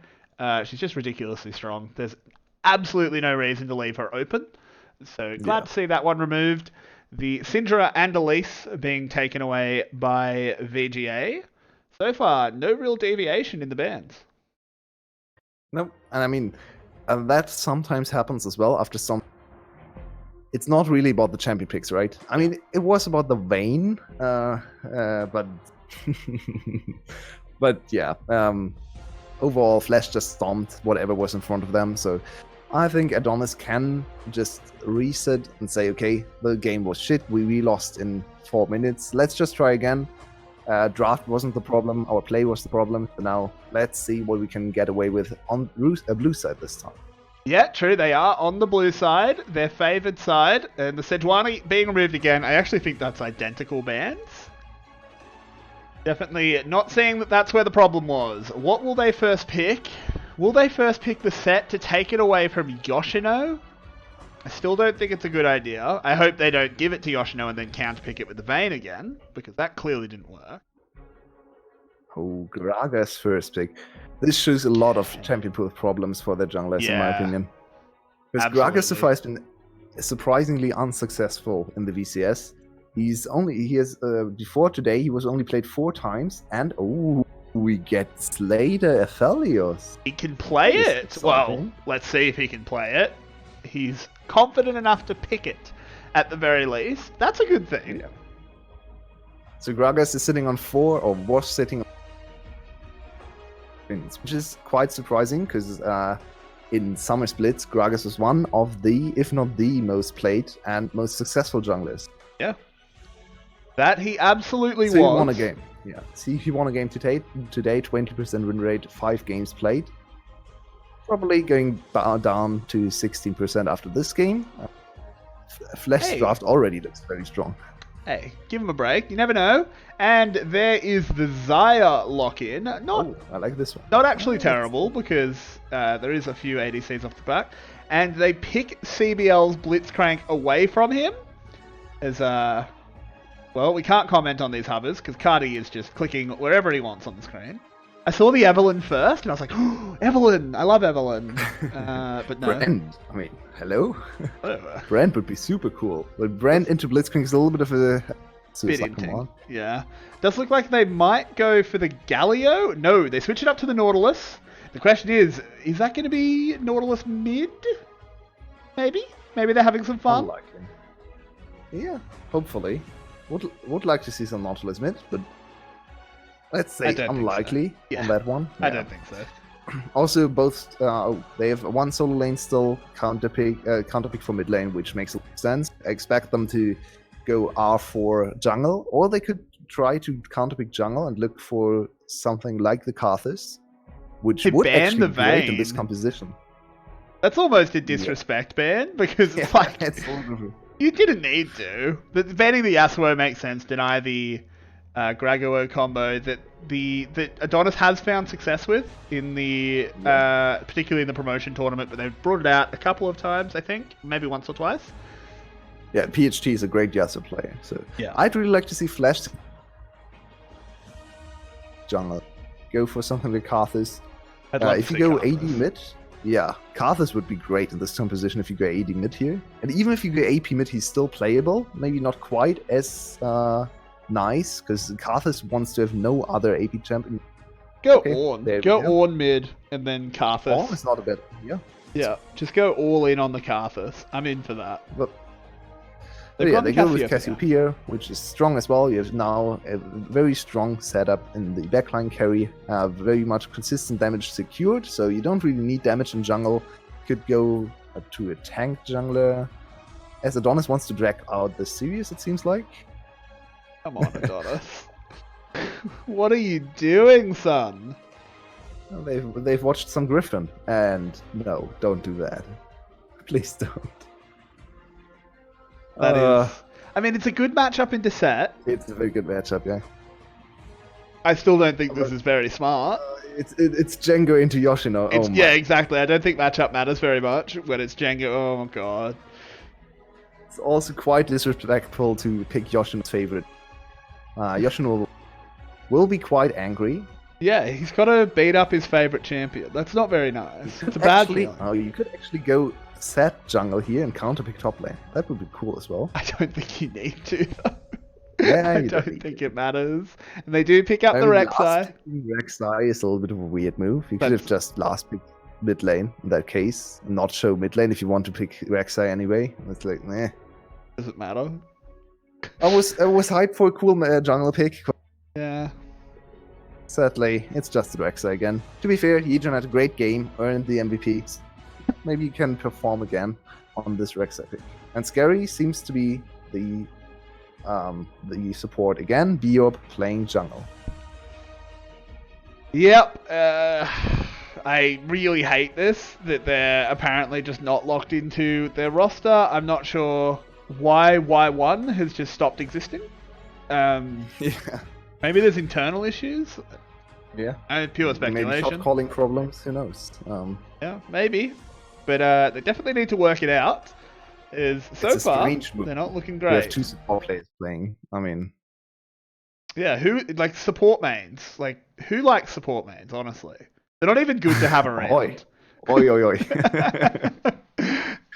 She's just ridiculously strong. There's absolutely no reason to leave her open. So glad to see that one removed. The Syndra and Elise being taken away by VGA. So far, no real deviation in the bans. No, and I mean, that sometimes happens as well after some... It's not really about the champion picks, right? I mean, it was about the Vayne, but... but yeah, overall, Flash just stomped whatever was in front of them, so I think Adonis can just reset and say, okay, the game was shit, we lost in 4 minutes, let's just try again. Draft wasn't the problem, our play was the problem, so now let's see what we can get away with on the blue side this time. Yeah, true, they are on the blue side, their favoured side, and the Sejuani being removed again, I actually think that's identical bans. Definitely not saying that that's where the problem was. What will they first pick? Will they first pick the set to take it away from Yoshino? I still don't think it's a good idea. I hope they don't give it to Yoshino and then counterpick it with the Vayne again, because that clearly didn't work. Oh, Graga's first pick. This shows a lot of champion pool problems for their junglers, in my Yeah. opinion. Because Absolutely. Gragas so far has been surprisingly unsuccessful in the VCS. Before today, he was only played 4 times, and we get Slater Aphelios. He can play That is it. exciting. Well, let's see if he can play it. He's confident enough to pick it, at the very least. That's a good thing. Yeah. So Gragas is sitting on 4, or was sitting on, which is quite surprising, because in summer splits, Gragas was one of the, if not the most played and most successful junglers. Yeah. That he absolutely So he was. won a game. Yeah. See, he won a game today, 20% win rate, 5 games played. Probably going down to 16% after this game. Flash Hey. draft already looks very strong. Hey, give him a break. You never know. And there is the Xayah lock-in. Not Oh, I like this one. Not actually terrible, because there is a few ADCs off the back. And they pick CBL's Blitzcrank away from him. As, well, we can't comment on these hovers, because Cardi is just clicking wherever he wants on the screen. I saw the Evelyn first, and I was like, oh, Evelyn! I love Evelyn. But no. Brand. I mean, hello? Whatever. Brand would be super cool. But Brand into Blitzcrank is a little bit of a... So Bit it's like, come hinting. on. Yeah. Does look like they might go for the Galio. No, they switch it up to the Nautilus. The question is that going to be Nautilus mid? Maybe? Maybe they're having some fun? Unlikely. Yeah, hopefully. Would like to see some Nautilus mid, but let's say unlikely on that one. I don't think so. Also, both they have one solo lane still counterpick for mid lane, which makes a lot of sense. I expect them to go R4 jungle, or they could try to counterpick jungle and look for something like the Karthus, which would ban actually the be great in Vayne. this composition. That's almost a disrespect ban, because it's like, you didn't need to. But banning the Yasuo makes sense. Deny the Grago combo that Adonis has found success with in the particularly in the promotion tournament, but they've brought it out a couple of times, I think, maybe once or twice. Yeah, PHT is a great Yasuo player, so Yeah. I'd really like to see Flash jungle. Go for something like Karthus. I'd love to If you see go Karthus. AD mid, yeah, Karthus would be great in this composition if you go AD mid here. And even if you go AP mid, he's still playable. Maybe not quite as nice, because Karthus wants to have no other AP champion. Go Okay, Ornn. there we Go go. Ornn mid, and then Karthus. Oh, it's not a bad idea. Yeah, just go all in on the Karthus. I'm in for that. But They've yeah, got they go with Cassiopeia. Cassiopeia, which is strong as well. You have now a very strong setup in the backline carry, very much consistent damage secured, so you don't really need damage in jungle. Could go to a tank jungler, as Adonis wants to drag out the series, it seems like. Come on, Adonis. What are you doing, son? Well, they've watched some Griffin, and no, don't do that. Please don't. That is. I mean, it's a good matchup in Desset. It's a very good matchup, yeah. I still don't think this is very smart. It's Django into Yoshino. It's, oh my. yeah, exactly. I don't think matchup matters very much when it's Django. Oh my god. It's also quite disrespectful to pick Yoshino's favorite. Yoshino will be quite angry. Yeah, he's got to beat up his favorite champion. That's not very nice. It's a bad feeling. Oh, you could actually go set jungle here and counterpick top lane. That would be cool as well. I don't think you need to, though. Yeah, I you don't need think to. it matters. And they do pick up the Rek'Sai. Rek'Sai is a little bit of a weird move. You could That's- have just last picked mid lane in that case, and not show mid lane if you want to pick Rek'Sai anyway. It's like, meh. Does it matter? I was hyped for a cool jungle pick. Yeah. Sadly, it's just Rek'Sai again. To be fair, Yeejun had a great game, earned the MVP. Maybe you can perform again on this Rek'Sai pick. And Scary seems to be the support again. Biop playing jungle. Yep. I really hate this, that they're apparently just not locked into their roster. I'm not sure why Y1 has just stopped existing. Yeah. Maybe there's internal issues. Yeah. Pure Maybe speculation. shot calling problems, who knows? Yeah, maybe. But they definitely need to work it out. So It's a far, strange move. they're not looking We have great. 2 support players playing. I mean, Yeah, who like support mains? Like who likes support mains? Honestly, they're not even good to have Oi, around. oi, oi, oi.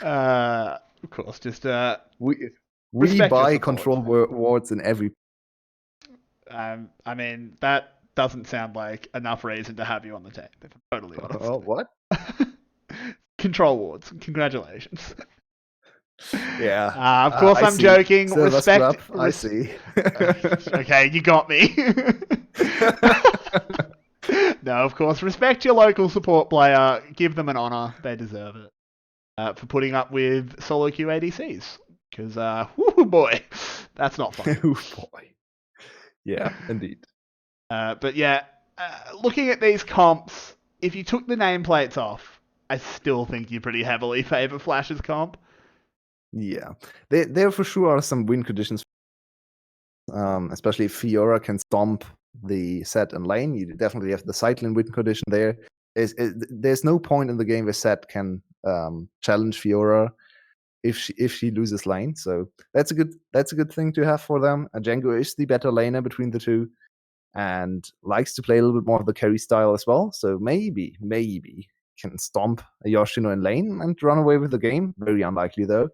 Of course, just we respect your buy support. control wards in every. I mean that doesn't sound like enough reason to have you on the team. If I'm totally Oh, honest. what? Control wards. Congratulations. Yeah, Of course, I I'm see. joking. Silver scrub, I see. Okay, you got me. No, of course, respect your local support player. Give them an honor. They deserve it for putting up with solo queue ADCs. Because, whoo boy, that's not fun. Oh boy. Yeah, indeed. But yeah, looking at these comps, if you took the nameplates off, I still think you pretty heavily favour Flash's comp. Yeah, there for sure are some win conditions. Especially if Fiora can stomp the set and lane, you definitely have the cycling win condition there. There's no point in the game where set can challenge Fiora if she loses lane. So that's a good thing to have for them. Django is the better laner between the two, and likes to play a little bit more of the carry style as well. So maybe can stomp a Yoshino in lane and run away with the game. Very unlikely though.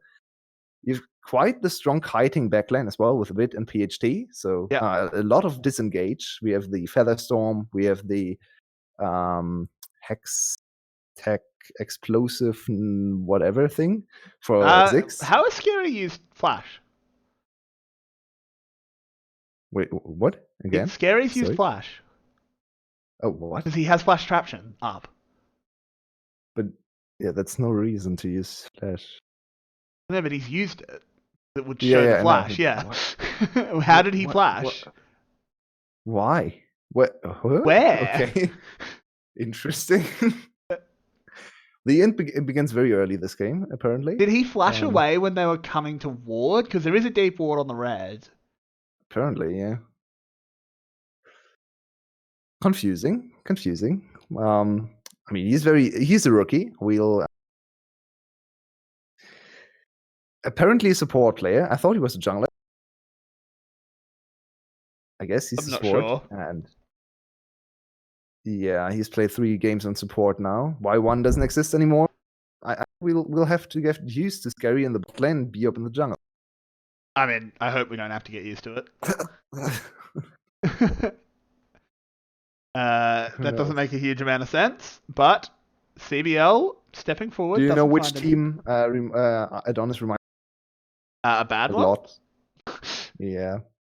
You've quite the strong kiting backline as well with a bit and PHT. So Yeah. a lot of disengage. We have the Featherstorm. We have the Hex Tech Explosive whatever thing for Ziggs. How is Scary used Flash? Wait, what? Again? Scary's used Sorry? Flash. Oh, what? Because he has Flash Traption up. But yeah, that's no reason to use Flash. No, but he's used it. That would Yeah, show the I know. Flash, yeah. How did he flash? Why? What? Where? Okay. Interesting. The end begins very early this game, apparently. Did he flash away when they were coming to ward? Because there is a deep ward on the red. Apparently, yeah. Confusing. I mean, he's a rookie. We'll apparently a support player. I thought he was a jungler. I guess he's I'm a not support. sure. And yeah, he's played 3 games on support now. Why one doesn't exist anymore? We'll have to get used to Scary in the bot lane and be up in the jungle. I mean, I hope we don't have to get used to it. That doesn't make a huge amount of sense, but CBL stepping forward. Do you know which team Adonis reminds? A bad one. Lot. Yeah.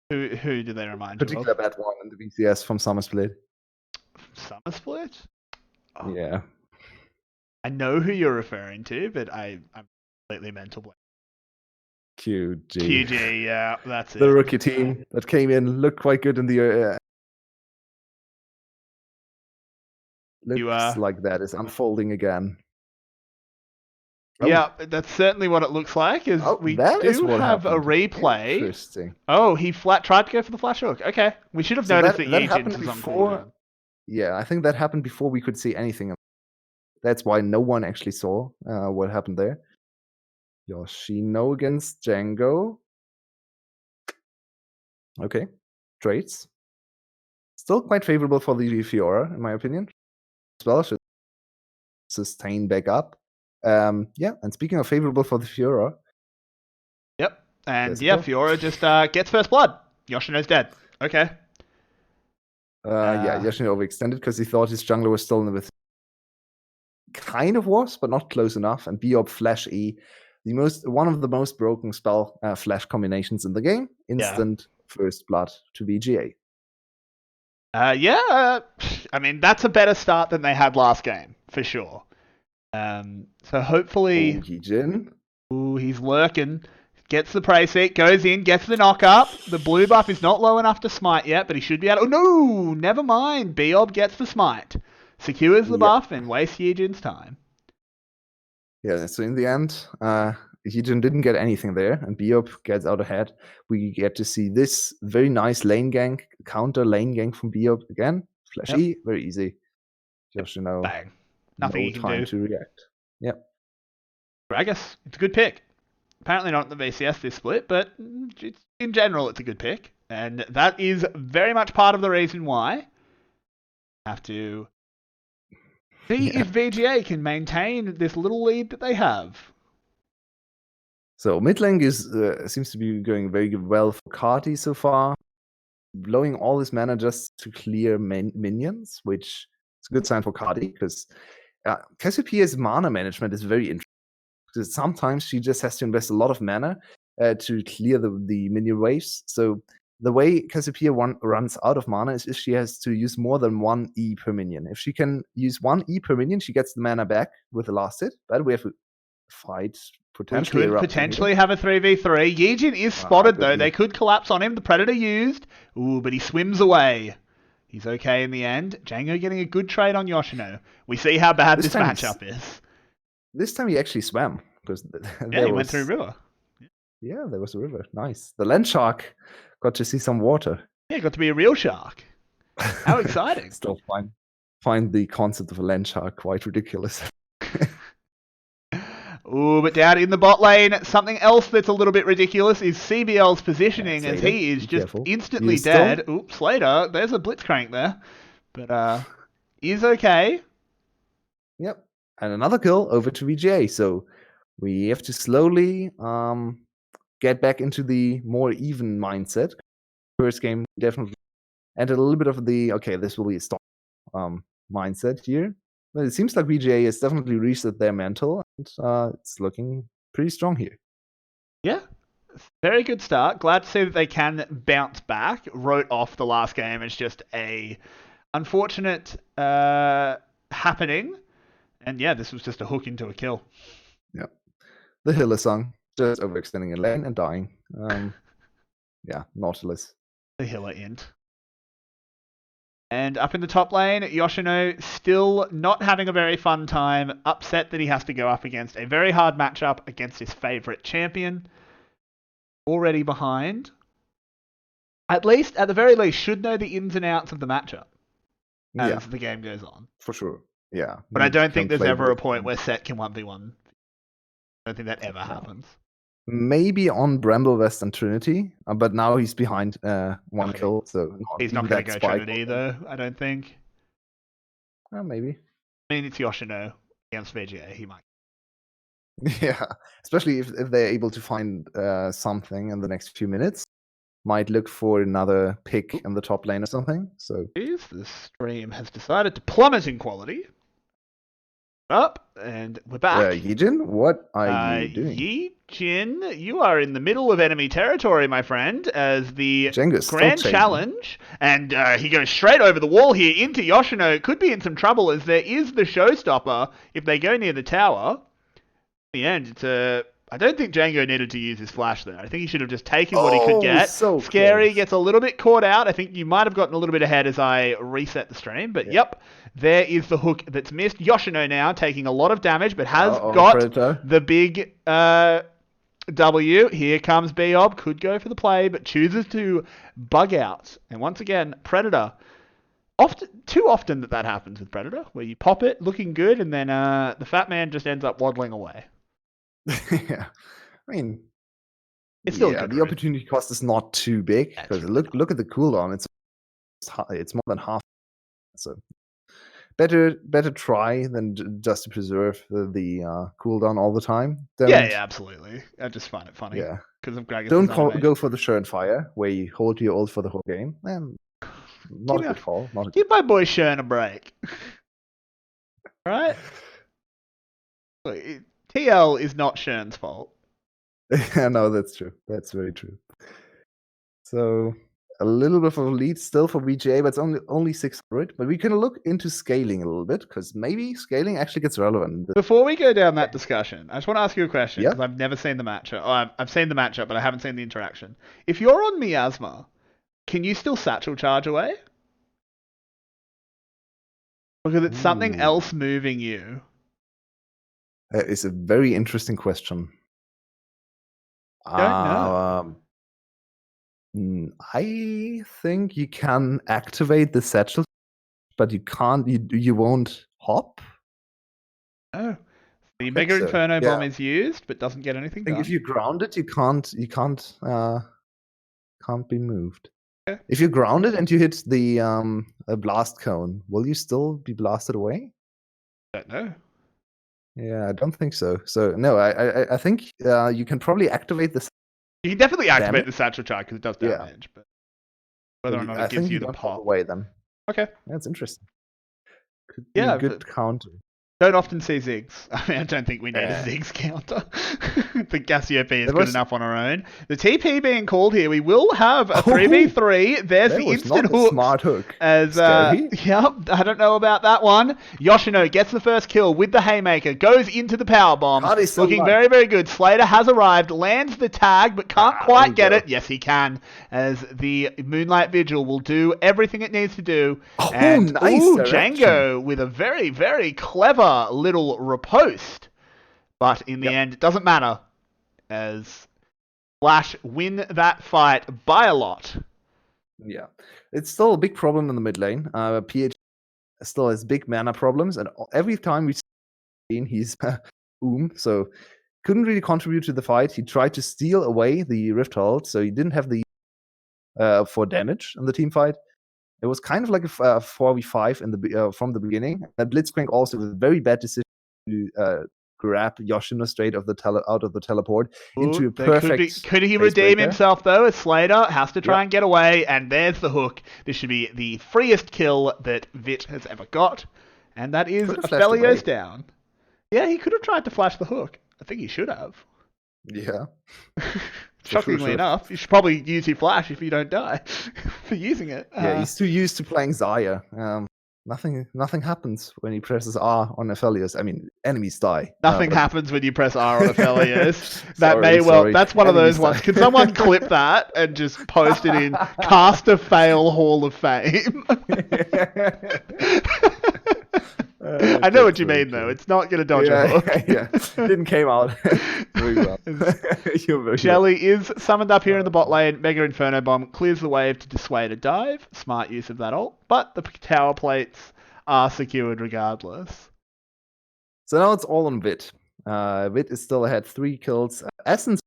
Who do they remind Particular you of? bad one in the VCS from Summer Split. Summer Split? Oh. Yeah. I know who you're referring to, but I'm completely mental blank. QG, yeah, that's it. The rookie team that came in looked quite good in the looks like that is unfolding again. Yeah, that's certainly what it looks like. We do have a replay. Interesting. Oh, he tried to go for the flash hook. Okay, we should have noticed that Yijin was on cooldown. Yeah, I think that happened before we could see anything. That's why no one actually saw what happened there. Yoshino against Django. Okay, trades. Still quite favorable for the Fiora, in my opinion. As well, should sustain back up. Yeah, and speaking of favorable for the Fiora. Yep, and yeah, Fiora just gets first blood. Yoshino's dead. Okay. Yeah, Yoshino overextended because he thought his jungler was still in with. Kind of was, but not close enough. And BO3 Flash E, one of the most broken spell flash combinations in the game. Instant first blood to VGA. I mean, that's a better start than they had last game, for sure. So hopefully... Yijin. Ooh, he's lurking. Gets the prey seat, goes in, gets the knock up. The blue buff is not low enough to smite yet, but he should be able to... Oh, no! Never mind. Biob gets the smite. Secures the buff and wastes Yijin's time. Yeah, so in the end, Yijin didn't get anything there, and Biob gets out ahead. We get to see this very nice lane gank, counter lane gank from Biob again. Flash E, very easy. Yoshino, bang. Nothing you can do. To react. Yep. Gragas, it's a good pick. Apparently not in the VCS this split, but in general it's a good pick. And that is very much part of the reason why I have to see if VGA can maintain this little lead that they have. So mid lane seems to be going very well for Cardi so far, blowing all his mana just to clear minions, which is a good sign for Cardi because Cassiopeia's mana management is very interesting. Because sometimes she just has to invest a lot of mana to clear the minion waves. So the way Cassiopeia runs out of mana is she has to use more than 1 E per minion. If she can use 1 E per minion, she gets the mana back with the last hit. But we have to fight potentially. We could potentially have a 3v3. Yijin is spotted though. They could collapse on him. The Predator used. Ooh, but he swims away. He's okay in the end. Django getting a good trade on Yoshino. We see how bad this matchup is. This time he actually swam. Because he went through river. Yeah, there was a river. Nice. The land shark got to see some water. Yeah, got to be a real shark. How exciting. Still find the concept of a land shark quite ridiculous. Ooh, but down in the bot lane, something else that's a little bit ridiculous is CBL's positioning as he is just instantly dead. Oops, Slater, there's a blitzcrank there. But is okay. Yep. And another kill over to VGA. So we have to slowly get back into the more even mindset. First game, definitely entered a little bit of the, okay, this will be a stop mindset here. But it seems like VGA has definitely reset their mental, and it's looking pretty strong here. Yeah, very good start. Glad to see that they can bounce back. Wrote off the last game as just a unfortunate happening. And yeah, this was just a hook into a kill. Yeah. The Hiller song, just overextending a lane and dying. Yeah, Nautilus. The Hiller int. And up in the top lane, Yoshino still not having a very fun time. Upset that he has to go up against a very hard matchup against his favourite champion. Already behind. At the very least, should know the ins and outs of the matchup as the game goes on. For sure. Yeah. But I don't think there's ever a point where Set can 1v1. I don't think that ever happens. Maybe on Bramble West and Trinity, but now he's behind one kill, so he's not going to go Trinity though. I don't think. Maybe. I mean, it's Yoshino against VGA. He might. Yeah, especially if they're able to find something in the next few minutes. Might look for another pick in the top lane or something. So the stream has decided to plummet in quality. Up, and we're back. Yijin, what are you doing? Yijin, you are in the middle of enemy territory, my friend, as the grand challenge, and he goes straight over the wall here into Yoshino. Could be in some trouble as there is the showstopper if they go near the tower. In the end, it's I don't think Django needed to use his flash there. I think he should have just taken what he could get. So Scary close. Gets a little bit caught out. I think you might have gotten a little bit ahead as I reset the stream. But yep, there is the hook that's missed. Yoshino now taking a lot of damage, but has got Predator. the big W. Here comes Bob. Could go for the play, but chooses to bug out. And once again, Predator. Too often that happens with Predator, where you pop it, looking good, and then the fat man just ends up waddling away. Yeah, I mean, it's still the opportunity cost is not too big because look at the cooldown. It's more than half. So better try than just to preserve the cooldown all the time. Yeah, absolutely. I just find it funny. Yeah, because of Gragas. Don't go for the Shern Fire where you hold your ult for the whole game. Not a good call. Give my boy Shern a break. Right? TL is not Shern's fault. No, that's true. That's very true. So a little bit of a lead still for VGA, but it's only 600. But we can look into scaling a little bit because maybe scaling actually gets relevant. Before we go down that discussion, I just want to ask you a question because I've never seen the matchup. I've seen the matchup, but I haven't seen the interaction. If you're on Miasma, can you still satchel charge away? Because it's something else moving you. That is a very interesting question. I don't know. I think you can activate the satchel, but you can't. You won't hop. Oh, the Mega Inferno bomb is used, but doesn't get anything done. If you ground it, you can't be moved. If you're grounded and you hit the a blast cone, will you still be blasted away? I don't know. Yeah, I don't think so. So no, I think you can probably activate this. You can definitely activate Damage? the satchel charge because it does Yeah. damage, but whether or not I it gives think you you the don't fall pop. away then. Okay. That's interesting. Could be Yeah, a good counter. don't often see Ziggs. I mean, I don't think we need a Yeah. Ziggs counter. The Cassiopeia is There good was- enough on our own. The TP being called here, we will have a Oh, 3v3. There's That the was instant not a hook. smart hook. As Scary. yep, I don't know about that one. Yoshino gets the first kill with the haymaker, goes into the power bomb, Cardi's still looking alive. very, very good. Slater has arrived, lands the tag, but can't there quite you get go. it. Yes, he can, as the Moonlight Vigil will do everything it needs to do. Oh, And nice ooh, direction. Django with a very, very clever little riposte. But in the end, it doesn't matter, as Flash win that fight by a lot. Yeah, it's still a big problem in the mid lane. PH still has big mana problems, and every time we see him, he's so couldn't really contribute to the fight. He tried to steal away the Rift Herald, so he didn't have the for damage in the team fight. It was kind of like a 4v5 in the from the beginning. And Blitzcrank also was a very bad decision to grab Yoshino straight out of the teleport into a Ooh, there perfect. could he face redeem breaker. himself though? As Slater has to try Yep. and get away, and there's the hook. This should be the freest kill that Vit has ever got, and that is Could have flashed away. Aphelios down. Yeah, he could have tried to flash the hook. I think he should have. Yeah. Shockingly sure. enough, you should probably use your flash if you don't die for using it. Yeah, he's too used to playing Zarya. Nothing happens when he presses R on Aphelios. I mean, enemies die. Nothing but- happens when you press R on Aphelios. That Sorry, may well. sorry. That's one of those Enemies ones. die. Can someone clip that and just post it in Caster Fail Hall of Fame? I know what you mean, though. It's not going to dodge a hook. Yeah, didn't came out very well. You're very Shelly is summoned up here in the bot lane. Mega Inferno Bomb clears the wave to dissuade a dive. Smart use of that ult. But the tower plates are secured regardless. So now it's all on Vit. Vit is still ahead, 3 kills. Essence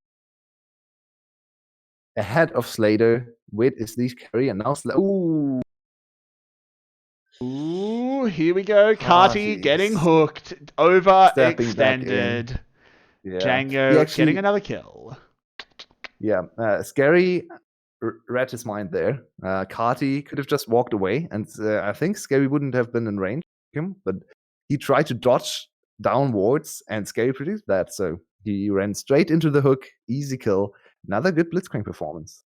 ahead of Slater. Vit is lead carry, and now Ooh. Ooh, here we go. Carty Carty getting is hooked. stepping back in. Overextended. Yeah. Django He actually- getting another kill. Yeah, Scary read his mind there. Carty could have just walked away, and I think Scary wouldn't have been in range of him, but he tried to dodge downwards, and Scary predicted that, so he ran straight into the hook. Easy kill. Another good Blitzcrank performance.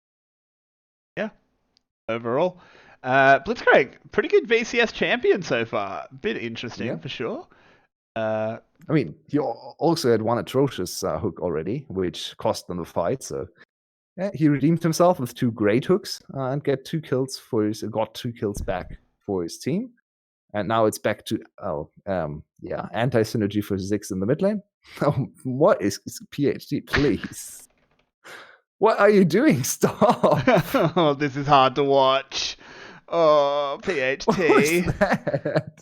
Overall. Blitzcrank, pretty good VCS champion so far. Bit interesting Yeah. for sure. I mean, he also had one atrocious hook already, which cost them the fight, so yeah, he redeemed himself with 2 great hooks and got 2 kills back for his team. And now it's back to anti-synergy for Ziggs in the mid lane. What is PhD, please? What are you doing? Stop! Oh, this is hard to watch. Oh, What was PHT. that?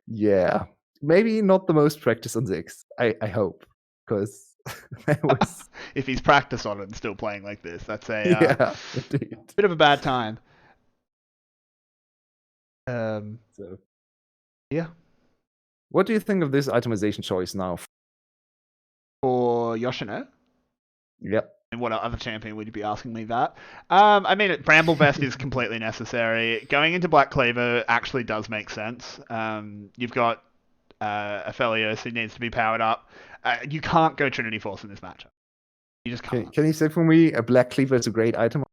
Yeah, maybe not the most practice on Ziggs. I hope, because that was If he's practiced on it and still playing like this, that's a yeah, indeed. bit of a bad time. So, Yeah. what do you think of this itemization choice now? For Yoshino. Yep. And what other champion would you be asking me that? I mean, Bramble Vest is completely necessary. Going into Black Cleaver actually does make sense. You've got Aphelios who needs to be powered up. You can't go Trinity Force in this matchup. You just can't. Can you say for me a Black Cleaver is a great item?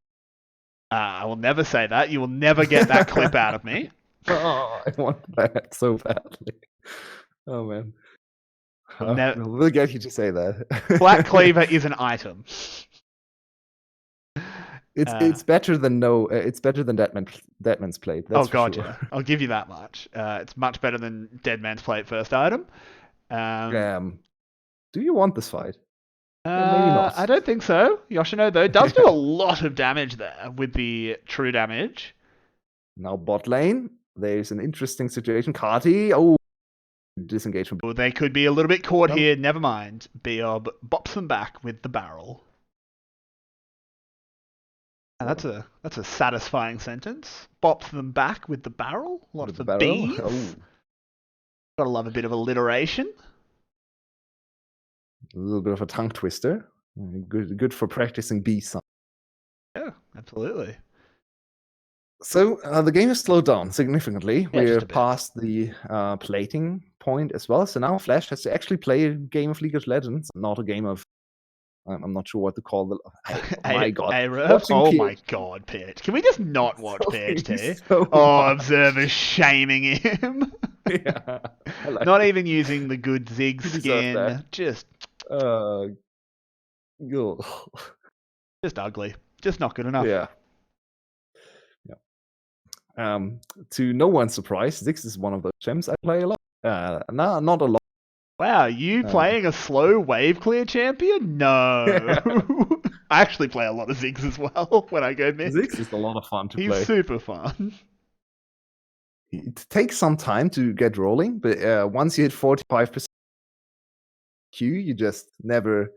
I will never say that. You will never get that clip out of me. Oh, I want that so badly. Oh man. We'll get you to say that. Black Cleaver is an item. It's better than it's better than Deadman's Plate. That's Oh god, sure. yeah. I'll give you that much. It's much better than Dead Man's Plate first item. Do you want this fight? Maybe not. I don't think so. Yoshino though does do a lot of damage there with the true damage. Now bot lane, there's an interesting situation. Carty, disengage from. Well, they could be a little bit caught here. Never mind. Biob bops them back with the barrel. That's a satisfying sentence. Bops them back with the barrel. Lots with the of barrel. B's. Oh, Gotta love a bit of alliteration. a little bit of a tongue twister. Good for practicing B sound. Yeah, absolutely. So the game has slowed down significantly. Yeah, just We're a bit. past the plating point as well. So now Flash has to actually play a game of League of Legends, not a game of. I'm not sure what to call the. My God! Oh my God, Pitch. Can we just not watch PHT? So Oh, Observer's shaming him. Yeah, Not even using the good Zig You deserve skin. that. Just Ugh. ugly. Just not good enough. Yeah. To no one's surprise, Ziggs is one of those champs I play a lot. Not a lot. Wow, you playing a slow wave clear champion? No. I actually play a lot of Ziggs as well when I go mid. Ziggs is a lot of fun to play. He's super fun. It takes some time to get rolling, but once you hit 45% Q, you just never.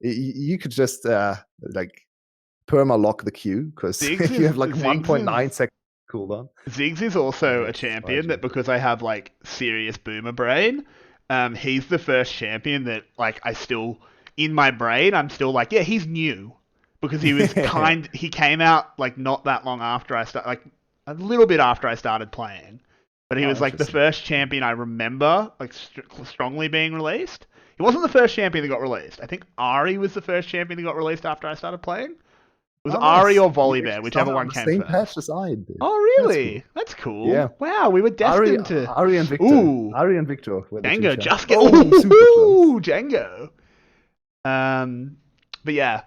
You could just like perma lock the Q because you have like 1.9 second cooldown. Ziggs is also a champion that, because I have like serious boomer brain, he's the first champion that like I still in my brain I'm still like, yeah, he's new because he was he came out like not that long after I started, like a little bit after I started playing, but he was like the first champion I remember like strongly being released. He wasn't the first champion that got released. I think Ari was the first champion that got released after I started playing. It was Ari or Volibear, whichever one came same first. patch as I did. Oh, really? That's cool. Yeah. Wow, we were destined to... Ari and Victor. Ooh. Ari and Victor. Were the Django two just champs. get... super Ooh, close. Django. But yeah.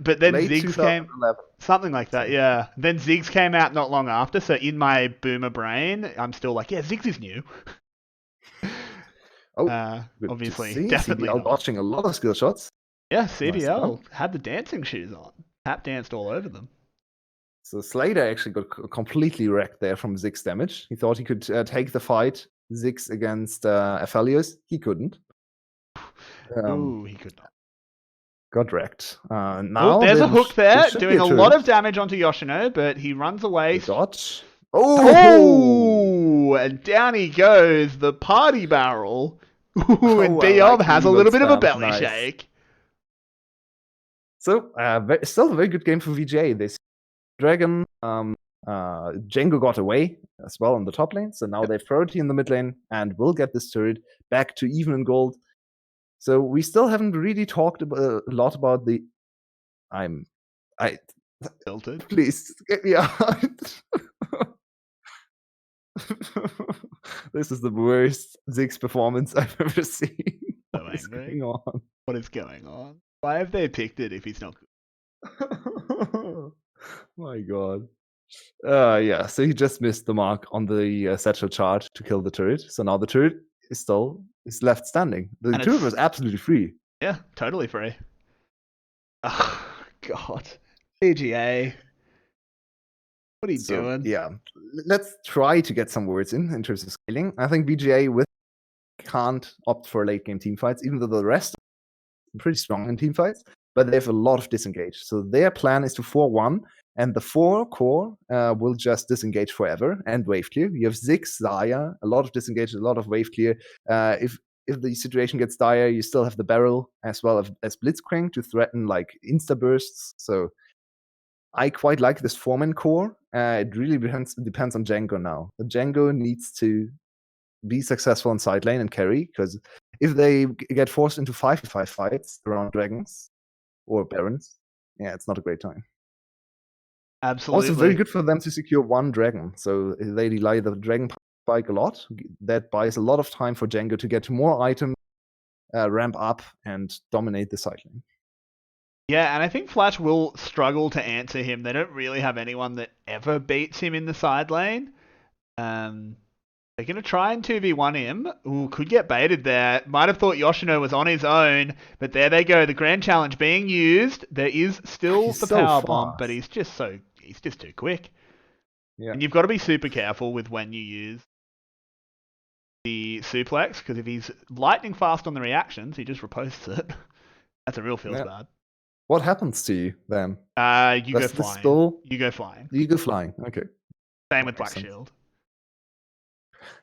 But then Late Ziggs came... 2011. Something like that, yeah. Then Ziggs came out not long after, so in my boomer brain, I'm still like, yeah, Ziggs is new. Obviously, definitely CBL not. dodging a lot of skill shots. Yeah, CBL had the dancing shoes on. Tap danced all over them. So Slater actually got completely wrecked there from Ziggs damage. He thought he could take the fight Ziggs against Aphelios. He couldn't. Ooh, he could not. Got wrecked. Now there's a hook there, doing a lot of damage onto Yoshino, but he runs away. Dodge. Oh! And down he goes, the party barrel. Ooh, and Biob has a little bit of a belly shake. So, still a very good game for VGA. This Dragon, Django got away as well on the top lane, so now they have priority in the mid lane and will get this turret back to even in gold. So we still haven't really talked a lot about the. Tilted. Please get me out. This is the worst Ziggs performance I've ever seen. What is going on? What is going on? Why have they picked it if he's not good? My God. Yeah, so he just missed the mark on the satchel charge to kill the turret. So now the turret is left standing. The turret was absolutely free. Yeah, totally free. Oh, God. VGA. What are you doing? Yeah, let's try to get some words in terms of scaling. I think VGA can't opt for late game team fights, even though the rest are pretty strong in team fights, but they have a lot of disengage. So their plan is to 4-1, and the 4 core will just disengage forever and wave clear. You have Ziggs, Zaya, a lot of disengage, a lot of wave clear. If the situation gets dire, you still have the barrel as well as Blitzcrank to threaten like insta bursts. So I quite like this 4-man core. It really depends on Django now. The Django needs to be successful in side lane and carry, because if they get forced into 5v5 fights around dragons or barons, yeah, it's not a great time. Absolutely. Also very good for them to secure 1 dragon. So they rely the dragon spike a lot. That buys a lot of time for Django to get more items, ramp up, and dominate the side lane. Yeah, and I think Flash will struggle to answer him. They don't really have anyone that ever beats him in the side lane. They're going to try and 2v1 him. Ooh, could get baited there. Might have thought Yoshino was on his own, but there they go. The grand challenge being used. There is still the power bomb, but he's just too quick. Yeah. And you've got to be super careful with when you use the suplex, because if he's lightning fast on the reactions, he just reposts it. That's a real feels bad. What happens to you then? You go Does the flying. spell? You go flying. You go flying. Okay. Same with Makes Black sense. Shield.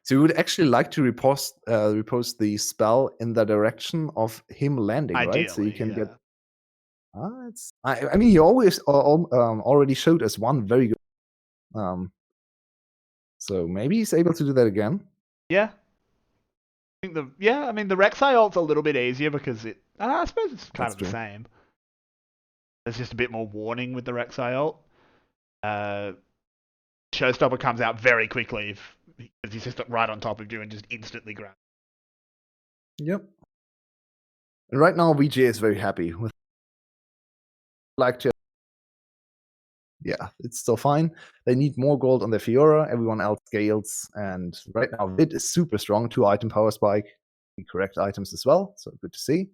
So you would actually like to repost the spell in the direction of him landing, Ideally, right? So you can yeah. get. I mean, you always already showed us one very good. So maybe he's able to do that again. Yeah. I think the Rek'Sai ult's a little bit easier because I suppose it's kind of the same. There's just a bit more warning with the Rek'Sai ult. Showstopper comes out very quickly because he's just right on top of you and just instantly grabs. Yep. And right now, VGA is very happy with. Like to. Yeah, it's still fine. They need more gold on their Fiora. Everyone else scales, and right now Vid is super strong. 2-item power spike, the correct items as well. So good to see.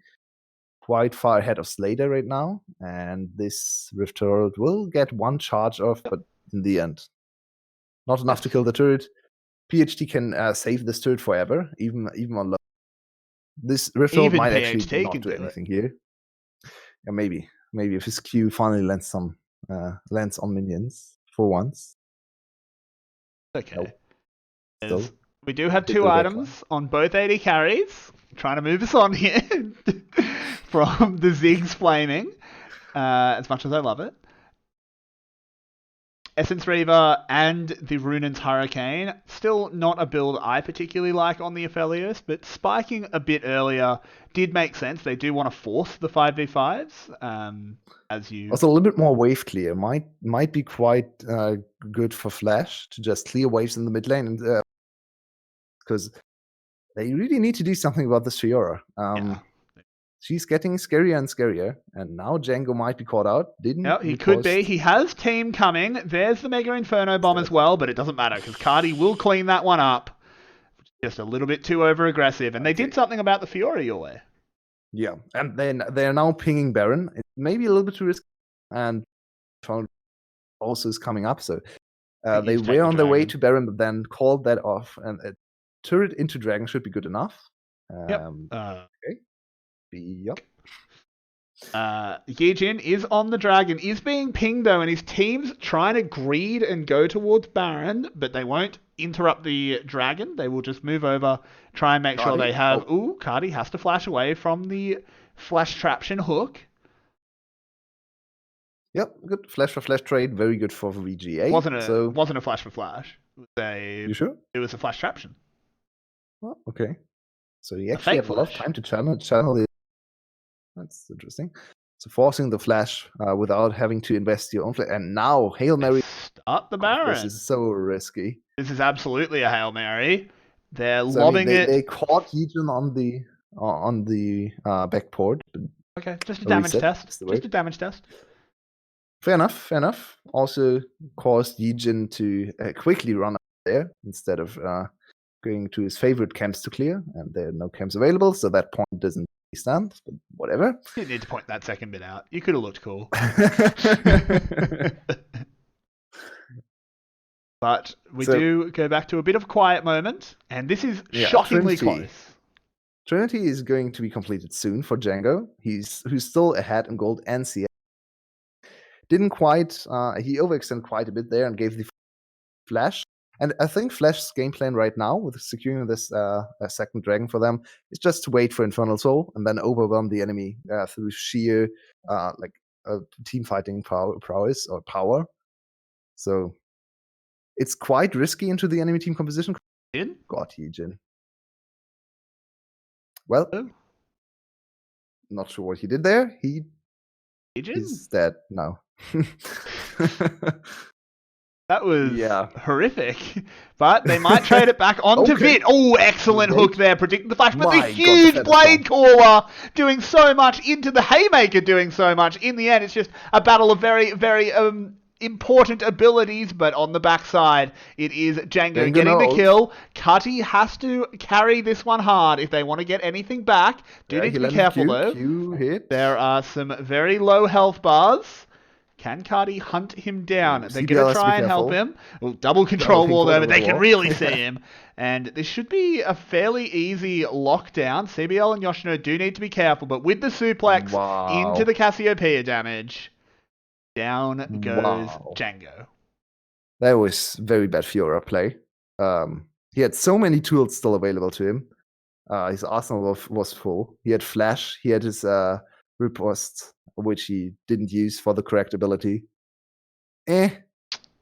Quite far ahead of Slater right now, and this Rift Turret will get one charge off, but in the end, not enough to kill the turret. PhD can save this turret forever, even on low. This Rift Turret might actually not do anything here. Yeah, maybe if his Q finally lands on minions for once. Okay. Nope. We do have 2 items on both AD carries. I'm trying to move us on here from the Ziggs flaming, as much as I love it. Essence Reaver and the Runan's Hurricane. Still not a build I particularly like on the Aphelios, but spiking a bit earlier did make sense. They do want to force the 5v5s, as you... Also, a little bit more wave clear might be quite good for Flash to just clear waves in the mid lane, and because they really need to do something about this Fiora. She's getting scarier and scarier, and now Django might be caught out. He could be. He has team coming. There's the Mega Inferno Bomb as well, but it doesn't matter because Cardi will clean that one up. Just a little bit too over-aggressive, and they did something about the Fiora Yulwei. Yeah, and then they're now pinging Baron. It may be a little bit too risky, and also is coming up, so they were on their way to Baron, but then called that off, and a turret into Dragon should be good enough. Okay. Yep. Yijin is on the Dragon, is being pinged though, and his team's trying to greed and go towards Baron, but they won't interrupt the Dragon. They will just move over, try and make sure they have... Ooh, Cardi has to flash away from the Flash Traption hook. Yep, good. Flash for flash trade, very good for VGA. Wasn't a flash for flash. You sure? It was a Flash Traption. Oh, okay. So you actually have a lot of time to channel it. That's interesting. So forcing the flash without having to invest your own flash. And now, Hail Mary. Start the Baron. This is so risky. This is absolutely a Hail Mary. They're lobbing it. They caught Yijin on the backport. Okay, just a damage test. Just a damage test. Fair enough. Also caused Yijin to quickly run up there instead of going to his favorite camps to clear. And there are no camps available, so that point doesn't stand, but whatever. You didn't need to point that second bit out. You could have looked cool. But we do go back to a bit of a quiet moment, and this is shockingly close. Trinity is going to be completed soon for Django. Who's still ahead in gold and CS. Didn't quite, he overextended quite a bit there and gave the flash. And I think Flash's game plan right now, with securing this second dragon for them, is just to wait for Infernal Soul and then overwhelm the enemy through sheer team fighting prowess or power. So it's quite risky into the enemy team composition. Got Yijin. Well, not sure what he did there. He's dead now. That was horrific. But they might trade it back onto Vit. Oh, excellent hook there, predicting the flash. But the huge blade caller doing so much into the Haymaker doing so much. In the end, it's just a battle of very, very important abilities. But on the backside, it is Django getting the kill. Cutty has to carry this one hard if they want to get anything back. Do need to be careful, though. There are some very low health bars. Can Cardi hunt him down? Ooh, They're CBL going to has to be try and help careful. him. Well, double control wall though, but they can really see Yeah. him. And this should be a fairly easy lockdown. CBL and Yoshino do need to be careful, but with the suplex into Wow. the Cassiopeia damage, down goes Wow. Django. That was very bad Fiora play. He had so many tools still available to him. His arsenal was full. He had Flash. He had his riposte, which he didn't use for the correct ability.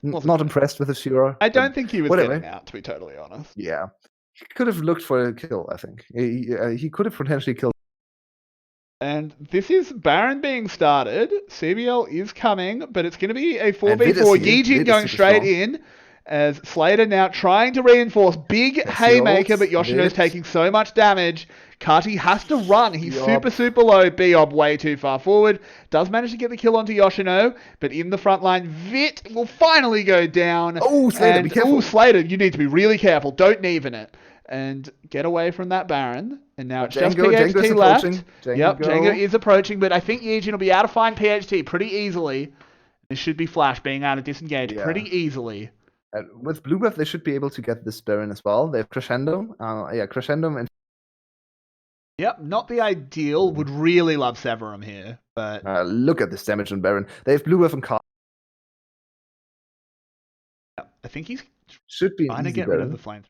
Not impressed with his Fiora. I don't think he was whatever. getting out, to be totally honest. Yeah. He could have looked for a kill, I think. He could have potentially killed. And this is Baron being started. CBL is coming, but it's going to be a And 4v4. Vid Yijin is going super straight strong. in as Slater now trying to reinforce. Big That's the haymaker, ult. but Yoshino's Vid. taking so much damage. Kati has to run. He's Biob. super low. Biob way too far forward. Does manage to get the kill onto Yoshino, but in the front line, Vit will finally go down. Oh, Slater, be careful. Oh, Slater, you need to be really careful. Don't even it. And get away from that Baron. And now it's just PHT left. Yep, Django is approaching, but I think Yijin will be able to find PHT pretty easily. This should be Flash being able to disengage pretty easily. With Blue Buff, they should be able to get this Baron as well. They have Crescendo. Crescendo and... Yep, not the ideal. Would really love Severum here, but... look at this damage on Baron. They have Blue Buff and Card. Yep, I think he's should be trying to get Baron. rid of the flame.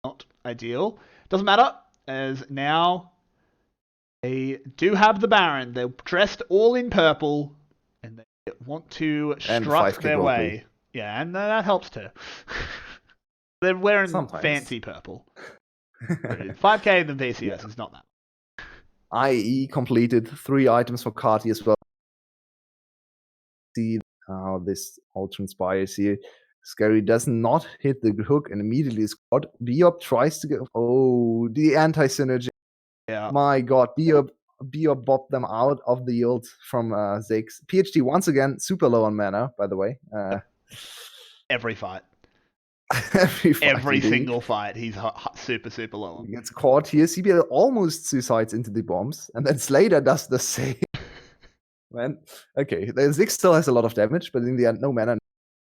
Not ideal. Doesn't matter, as now they do have the Baron. They're dressed all in purple, and they want to strut their way. Yeah, and that helps too. They're wearing fancy purple. 5k in the VCS is not that. IE completed 3 items for Carti as well. See how this all transpires here. Scary does not hit the hook and immediately is caught. Biob tries to get... Oh, the anti-synergy. Yeah. My god, Biob bopped them out of the ult from Ziggs. PhD once again, super low on mana, by the way. Every fight. Every single fight, he's super low on. He gets caught here. CBL almost suicides into the bombs, and then Slater does the same. Man, okay, the Ziggs still has a lot of damage, but in the end, no mana.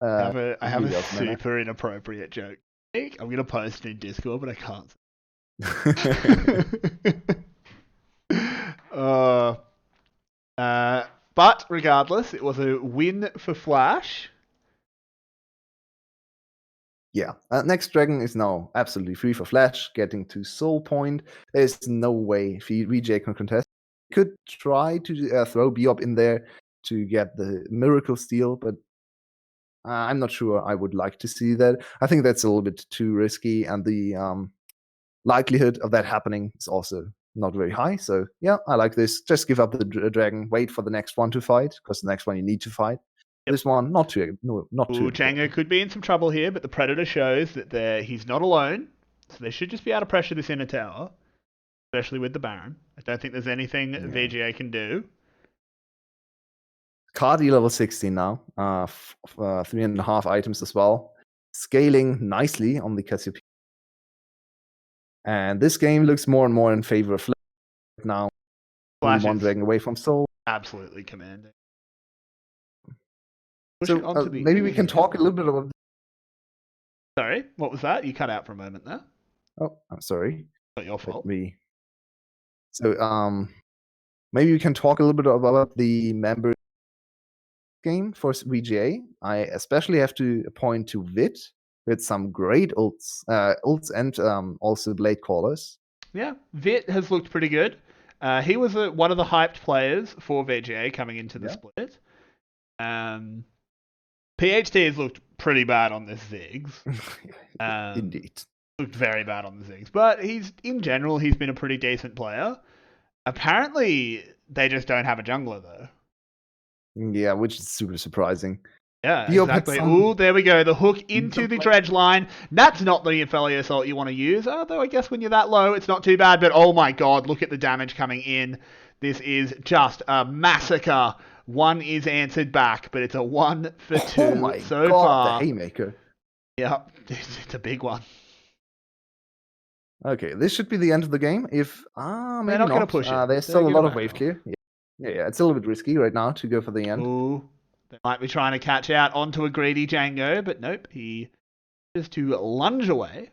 I have a super inappropriate joke. I'm going to post it in Discord, but I can't. But regardless, it was a win for Flash. Yeah, next dragon is now absolutely free for Flash, getting to Soul Point. There's no way VGA can contest. Could try to throw Biob in there to get the Miracle Steal, but I'm not sure I would like to see that. I think that's a little bit too risky, and the likelihood of that happening is also not very high. So yeah, I like this. Just give up the dragon, wait for the next one to fight, because the next one you need to fight. Yep. This one, not too. Django could be in some trouble here, but the Predator shows that he's not alone. So they should just be able to pressure this inner tower, especially with the Baron. I don't think there's anything VGA can do. Cardi level 16 now. 3.5 items as well. Scaling nicely on the Cassiopeia. And this game looks more and more in favor of Flash now. Flash one dragon away from Soul. Absolutely commanding. So maybe we can talk a little bit about... Sorry, what was that? You cut out for a moment there. Oh, I'm sorry. Not your fault. So maybe we can talk a little bit about the member game for VGA. I especially have to point to Vid with some great ults and also blade callers. Yeah, Vit has looked pretty good. He was one of the hyped players for VGA coming into the split. PHT has looked pretty bad on this Ziggs. Indeed. Looked very bad on the Ziggs. But in general, he's been a pretty decent player. Apparently, they just don't have a jungler, though. Yeah, which is super surprising. Yeah, exactly. Ooh, there we go. The hook into the dredge line. That's not the Infelius assault you want to use. Though I guess when you're that low, it's not too bad. But oh my god, look at the damage coming in. This is just a massacre. One is answered back, but it's a 1 for 2 oh my so god, far. The haymaker. Yeah, it's a big one. Okay, this should be the end of the game. If maybe they're not going to push it. There's still a lot of wave clear. Yeah. Yeah, it's a little bit risky right now to go for the end. Ooh, they might be trying to catch out onto a greedy Django, but nope, he just to lunge away.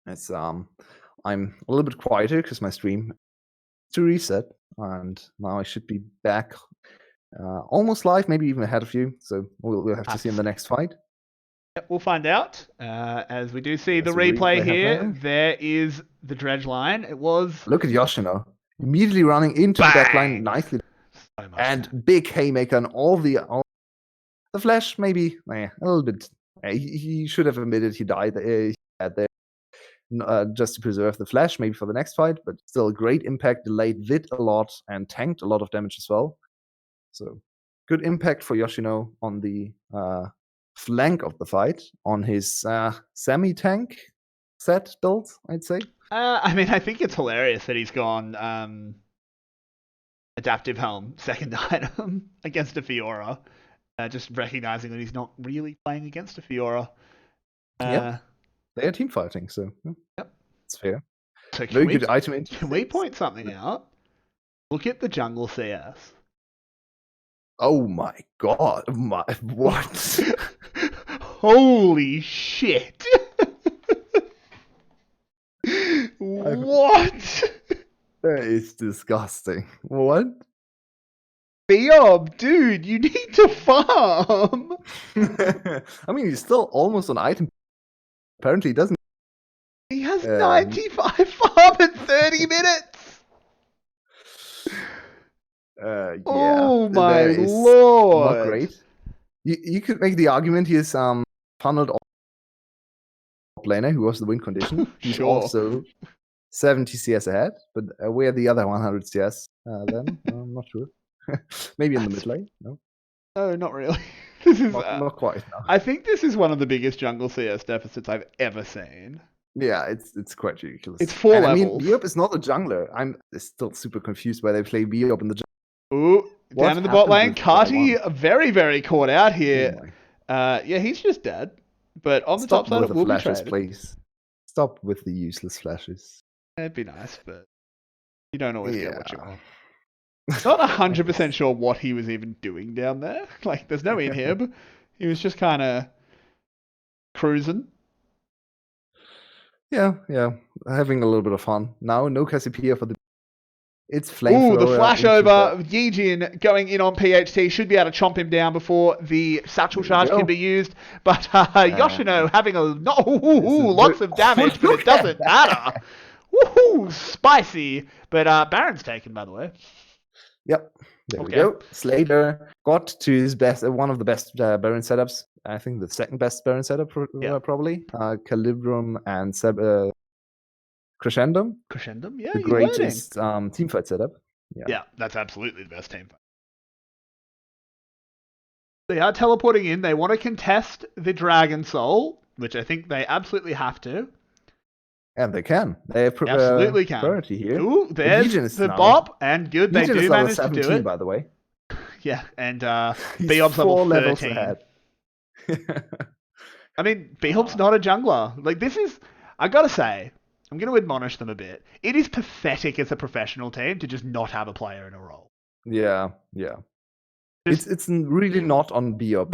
It's I'm a little bit quieter because my stream to reset, and now I should be back almost live, maybe even ahead of you. So we'll have to see in the next fight. Yep, we'll find out. As we do see the That's a replay replay here, happening. there is the dredge line. It was Look at Yoshino immediately running into the backline nicely, so much and damage. big haymaker on all the flash. Maybe a little bit. He should have admitted he died. He had there. Just to preserve the flash, maybe for the next fight, but still great impact, delayed Vid a lot, and tanked a lot of damage as well. So good impact for Yoshino on the flank of the fight, on his semi-tank set build, I'd say. I mean, I think it's hilarious that he's gone adaptive helm second item against a Fiora. Just recognizing that he's not really playing against a Fiora. Yeah. They are team fighting, so yep, it's fair. So very good item. Can we point something out? Look at the jungle CS. Oh my god! What? Holy shit! What? That is disgusting. What? Biob, dude, you need to farm. I mean, he's still almost on item. Apparently, he doesn't. He has 95 farm in 30 minutes. Yeah. Oh my lord! Not great. You could make the argument he is funneled off laner who was the win condition. He's Sure. also 70 CS ahead, but where the other 100 CS then? I'm not sure. Maybe in the mid lane. No. No, not really. This is not quite. No. I think this is one of the biggest jungle CS deficits I've ever seen. Yeah, it's quite ridiculous. It's 4 levels. I mean, Biob is not a jungler. I'm still super confused why they play Biob in the jungle. Ooh, down in the bot lane, Carty very, very caught out here. Oh yeah, he's just dead. But on the top side, it will be traded. Please. Stop with the useless flashes. It'd be nice, but you don't always get what you want. Not 100% sure what he was even doing down there. Like, there's no inhib. He was just kind of cruising. Yeah, having a little bit of fun. Now, no Cassiopeia for the... It's flamethrower. Ooh, the flashover. Yijin going in on PHT. Should be able to chomp him down before the satchel charge can be used. But Yoshino having lots of damage, but it doesn't matter. Woohoo! Spicy. But Baron's taken, by the way. Yep. There we go. Slater got to his best, one of the best Baron setups. I think the second best Baron setup, probably. Calibrum and Crescendum. Crescendum, yeah. The greatest teamfight setup. Yeah, that's absolutely the best teamfight. They are teleporting in. They want to contest the Dragon Soul, which I think they absolutely have to. And they can. They have absolutely can. Priority here. Ooh, there's the bop, and good. They do manage to do it. By the way. Yeah, and Beob's level 13. Ahead. I mean, Beob's not a jungler. Like, this is... I gotta say, I'm going to admonish them a bit. It is pathetic as a professional team to just not have a player in a role. Yeah. It's really not on Beob.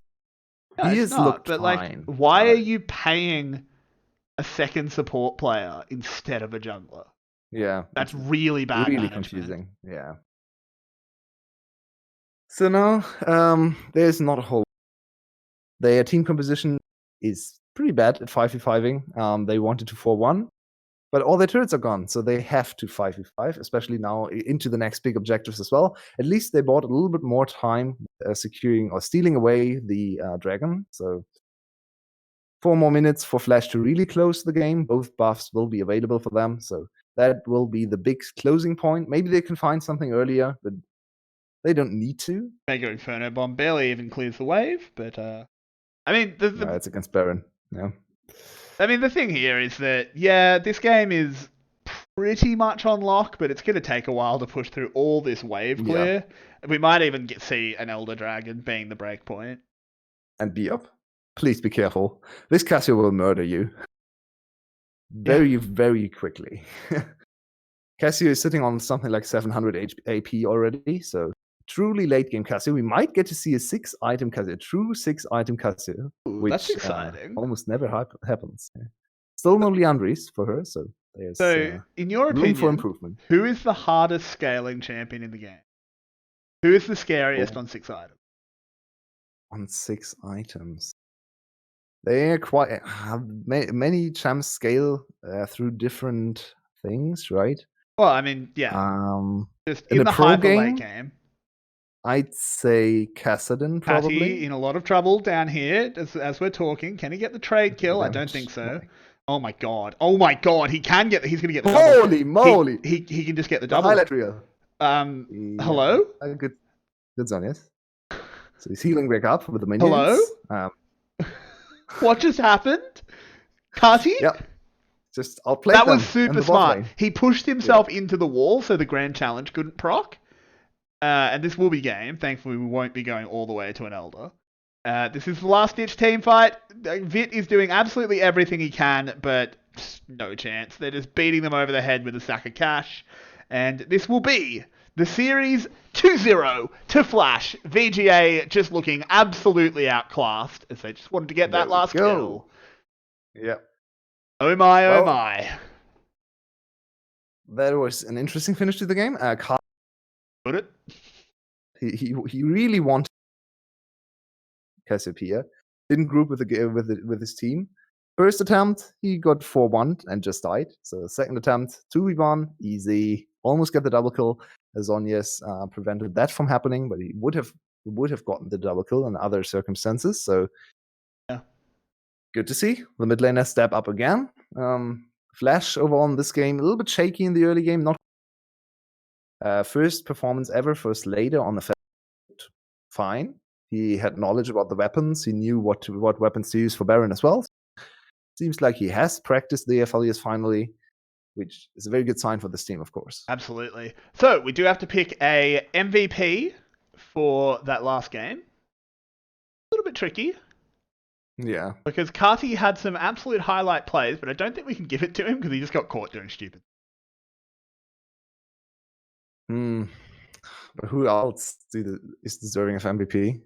No, he has looked fine. Like, why are you paying a second support player instead of a jungler? Yeah. That's really bad. Really confusing. Yeah. So now, there's not a whole... Their team composition is pretty bad at 5v5ing. They wanted to 4-1, but all their turrets are gone, so they have to 5v5, especially now into the next big objectives as well. At least they bought a little bit more time securing or stealing away the dragon, so 4 more minutes for Flash to really close the game. Both buffs will be available for them, so that will be the big closing point. Maybe they can find something earlier, but they don't need to. Mega Inferno Bomb barely even clears the wave, but I mean, it's against Baron. Yeah. I mean, the thing here is that, yeah, this game is pretty much on lock, but it's going to take a while to push through all this wave clear. Yeah. We might even see an Elder Dragon being the breakpoint. And Beob. Please be careful. This Cassio will murder you. Very, very quickly. Cassio is sitting on something like 700 AP already, so truly late game Cassio. We might get to see a 6-item Cassio, a true 6-item Cassio, Ooh, which that's exciting. almost never happens. Still no Leandris for her, so there's So, in your room for opinion, improvement. who is the hardest scaling champion in the game? Who is the scariest on 6 items? On 6 items. They're quite many champs scale through different things, right? Well, I mean, yeah. Just in in the the pro hyper game, late game. I'd say Kassadin probably. Patty in a lot of trouble down here as we're talking. Can he get the trade kill? I don't think so. Oh my god! Oh my god! He's gonna get the double. Holy moly! He can just get the The double. highlight reel. Hello? Good zone, yes. So he's healing back up with the Hello? minions. What just happened? Kati? Yep. Just outplayed That them was in super the bot smart. lane. He pushed himself into the wall so the grand challenge couldn't proc. And this will be game. Thankfully, we won't be going all the way to an Elder. This is the last-ditch team fight. Vit is doing absolutely everything he can, but no chance. They're just beating them over the head with a sack of cash. And this will be the series 2-0 to Flash. VGA just looking absolutely outclassed as they just wanted to get that last kill. Yep. Oh my, oh my. That was an interesting finish to the game. Put it? He really wanted Cassiopeia. Didn't group with his team. First attempt, he got 4-1 and just died. So second attempt, 2v1, easy. Almost got the double kill. Zonius prevented that from happening, but he would have gotten the double kill in other circumstances. So yeah, good to see. The mid laner step up again. Flash overall in this game, a little bit shaky in the early game. Not first performance ever, first later on the field. Fine. He had knowledge about the weapons. He knew what weapons to use for Baron as well. Seems like he has practiced the FLEs finally, which is a very good sign for this team, of course. Absolutely. So we do have to pick a MVP for that last game. A little bit tricky. Yeah. Because Kati had some absolute highlight plays, but I don't think we can give it to him because he just got caught doing stupid. But who else is deserving of MVP?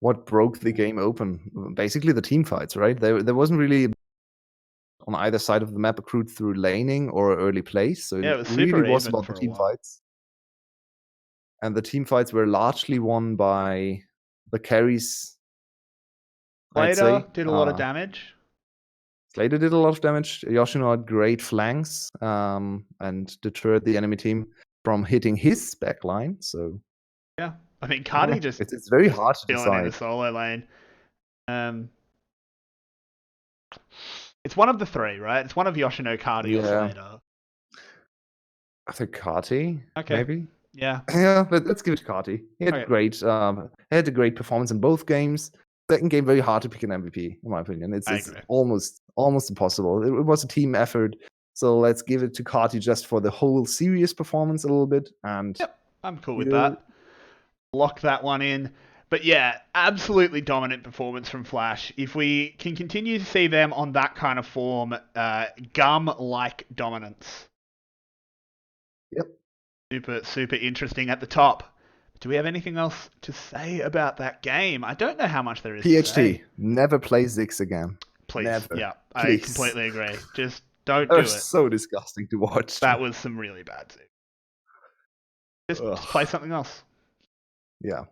What broke the game open? Basically the team fights, right? There wasn't really on either side of the map accrued through laning or early plays. So yeah, it really was about the team fights. And the team fights were largely won by the carries. Slater did a lot of damage. Slater did a lot of damage. Yoshino had great flanks and deterred the enemy team from hitting his backline. So yeah, I mean, Cardi just it's very hard to decide. In the solo lane. It's one of the three, right? It's one of Yoshino, Cardi, or Slater. I think Carti, maybe. Yeah. Yeah, but let's give it to Carti. He had a great performance in both games. Second game, very hard to pick an MVP, in my opinion. It's almost impossible. It was a team effort. So let's give it to Carti just for the whole serious performance a little bit. And yep, I'm cool with that. Lock that one in. But yeah, absolutely dominant performance from Flash. If we can continue to see them on that kind of form, Gum-like dominance. Yep. Super interesting at the top. Do we have anything else to say about that game? I don't know how much there is to say. Never play Ziggs again. Please. Never. Yeah, Please. I completely agree. Just don't do it. So disgusting to watch. That was some really bad Ziggs. Just play something else. Yeah.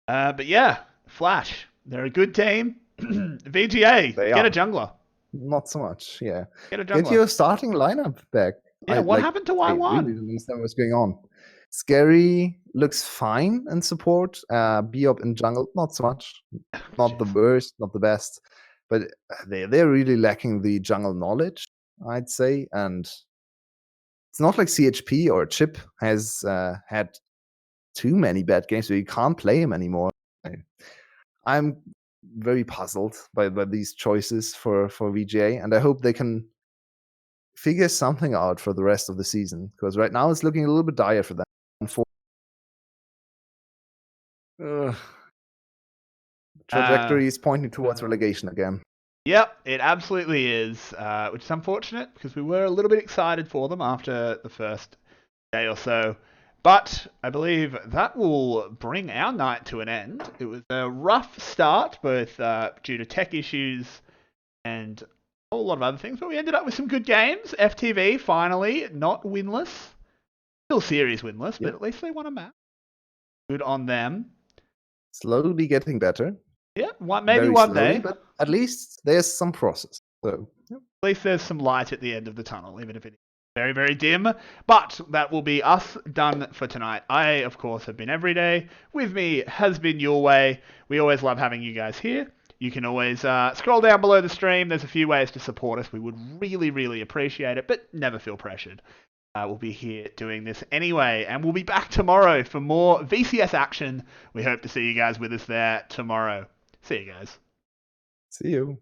But yeah, Flash. They're a good team. VGA, get a jungler. Not so much, yeah. Get a jungler. Get your starting lineup back. Yeah, what happened to Y1? I really don't understand what's going on. Scary looks fine in support. Biop in jungle, not so much. Not the worst, not the best. But they're really lacking the jungle knowledge, I'd say. And it's not like CHP or Chip has had too many bad games, so you can't play him anymore. I'm very puzzled by these choices for VGA, and I hope they can figure something out for the rest of the season, because right now it's looking a little bit dire for them. Trajectory is pointing towards relegation again. Yep, it absolutely is, which is unfortunate because we were a little bit excited for them after the first day or so. But I believe that will bring our night to an end. It was a rough start, both due to tech issues and a whole lot of other things, but we ended up with some good games. FTV finally not winless, still series winless, but Yep. at least they won a match. Good on them. Slowly getting better. Yeah, maybe Very one slowly, day. but at least there's some process. So, yep. At least there's some light at the end of the tunnel, even if it is very, very dim. But that will be us done for tonight. I, of course, have been Everyday. With me has been Yulwei. We always love having you guys here. You can always scroll down below the stream. There's a few ways to support us. We would really, really appreciate it, but never feel pressured. We'll be here doing this anyway, and we'll be back tomorrow for more VCS action. We hope to see you guys with us there tomorrow. See you guys. See you.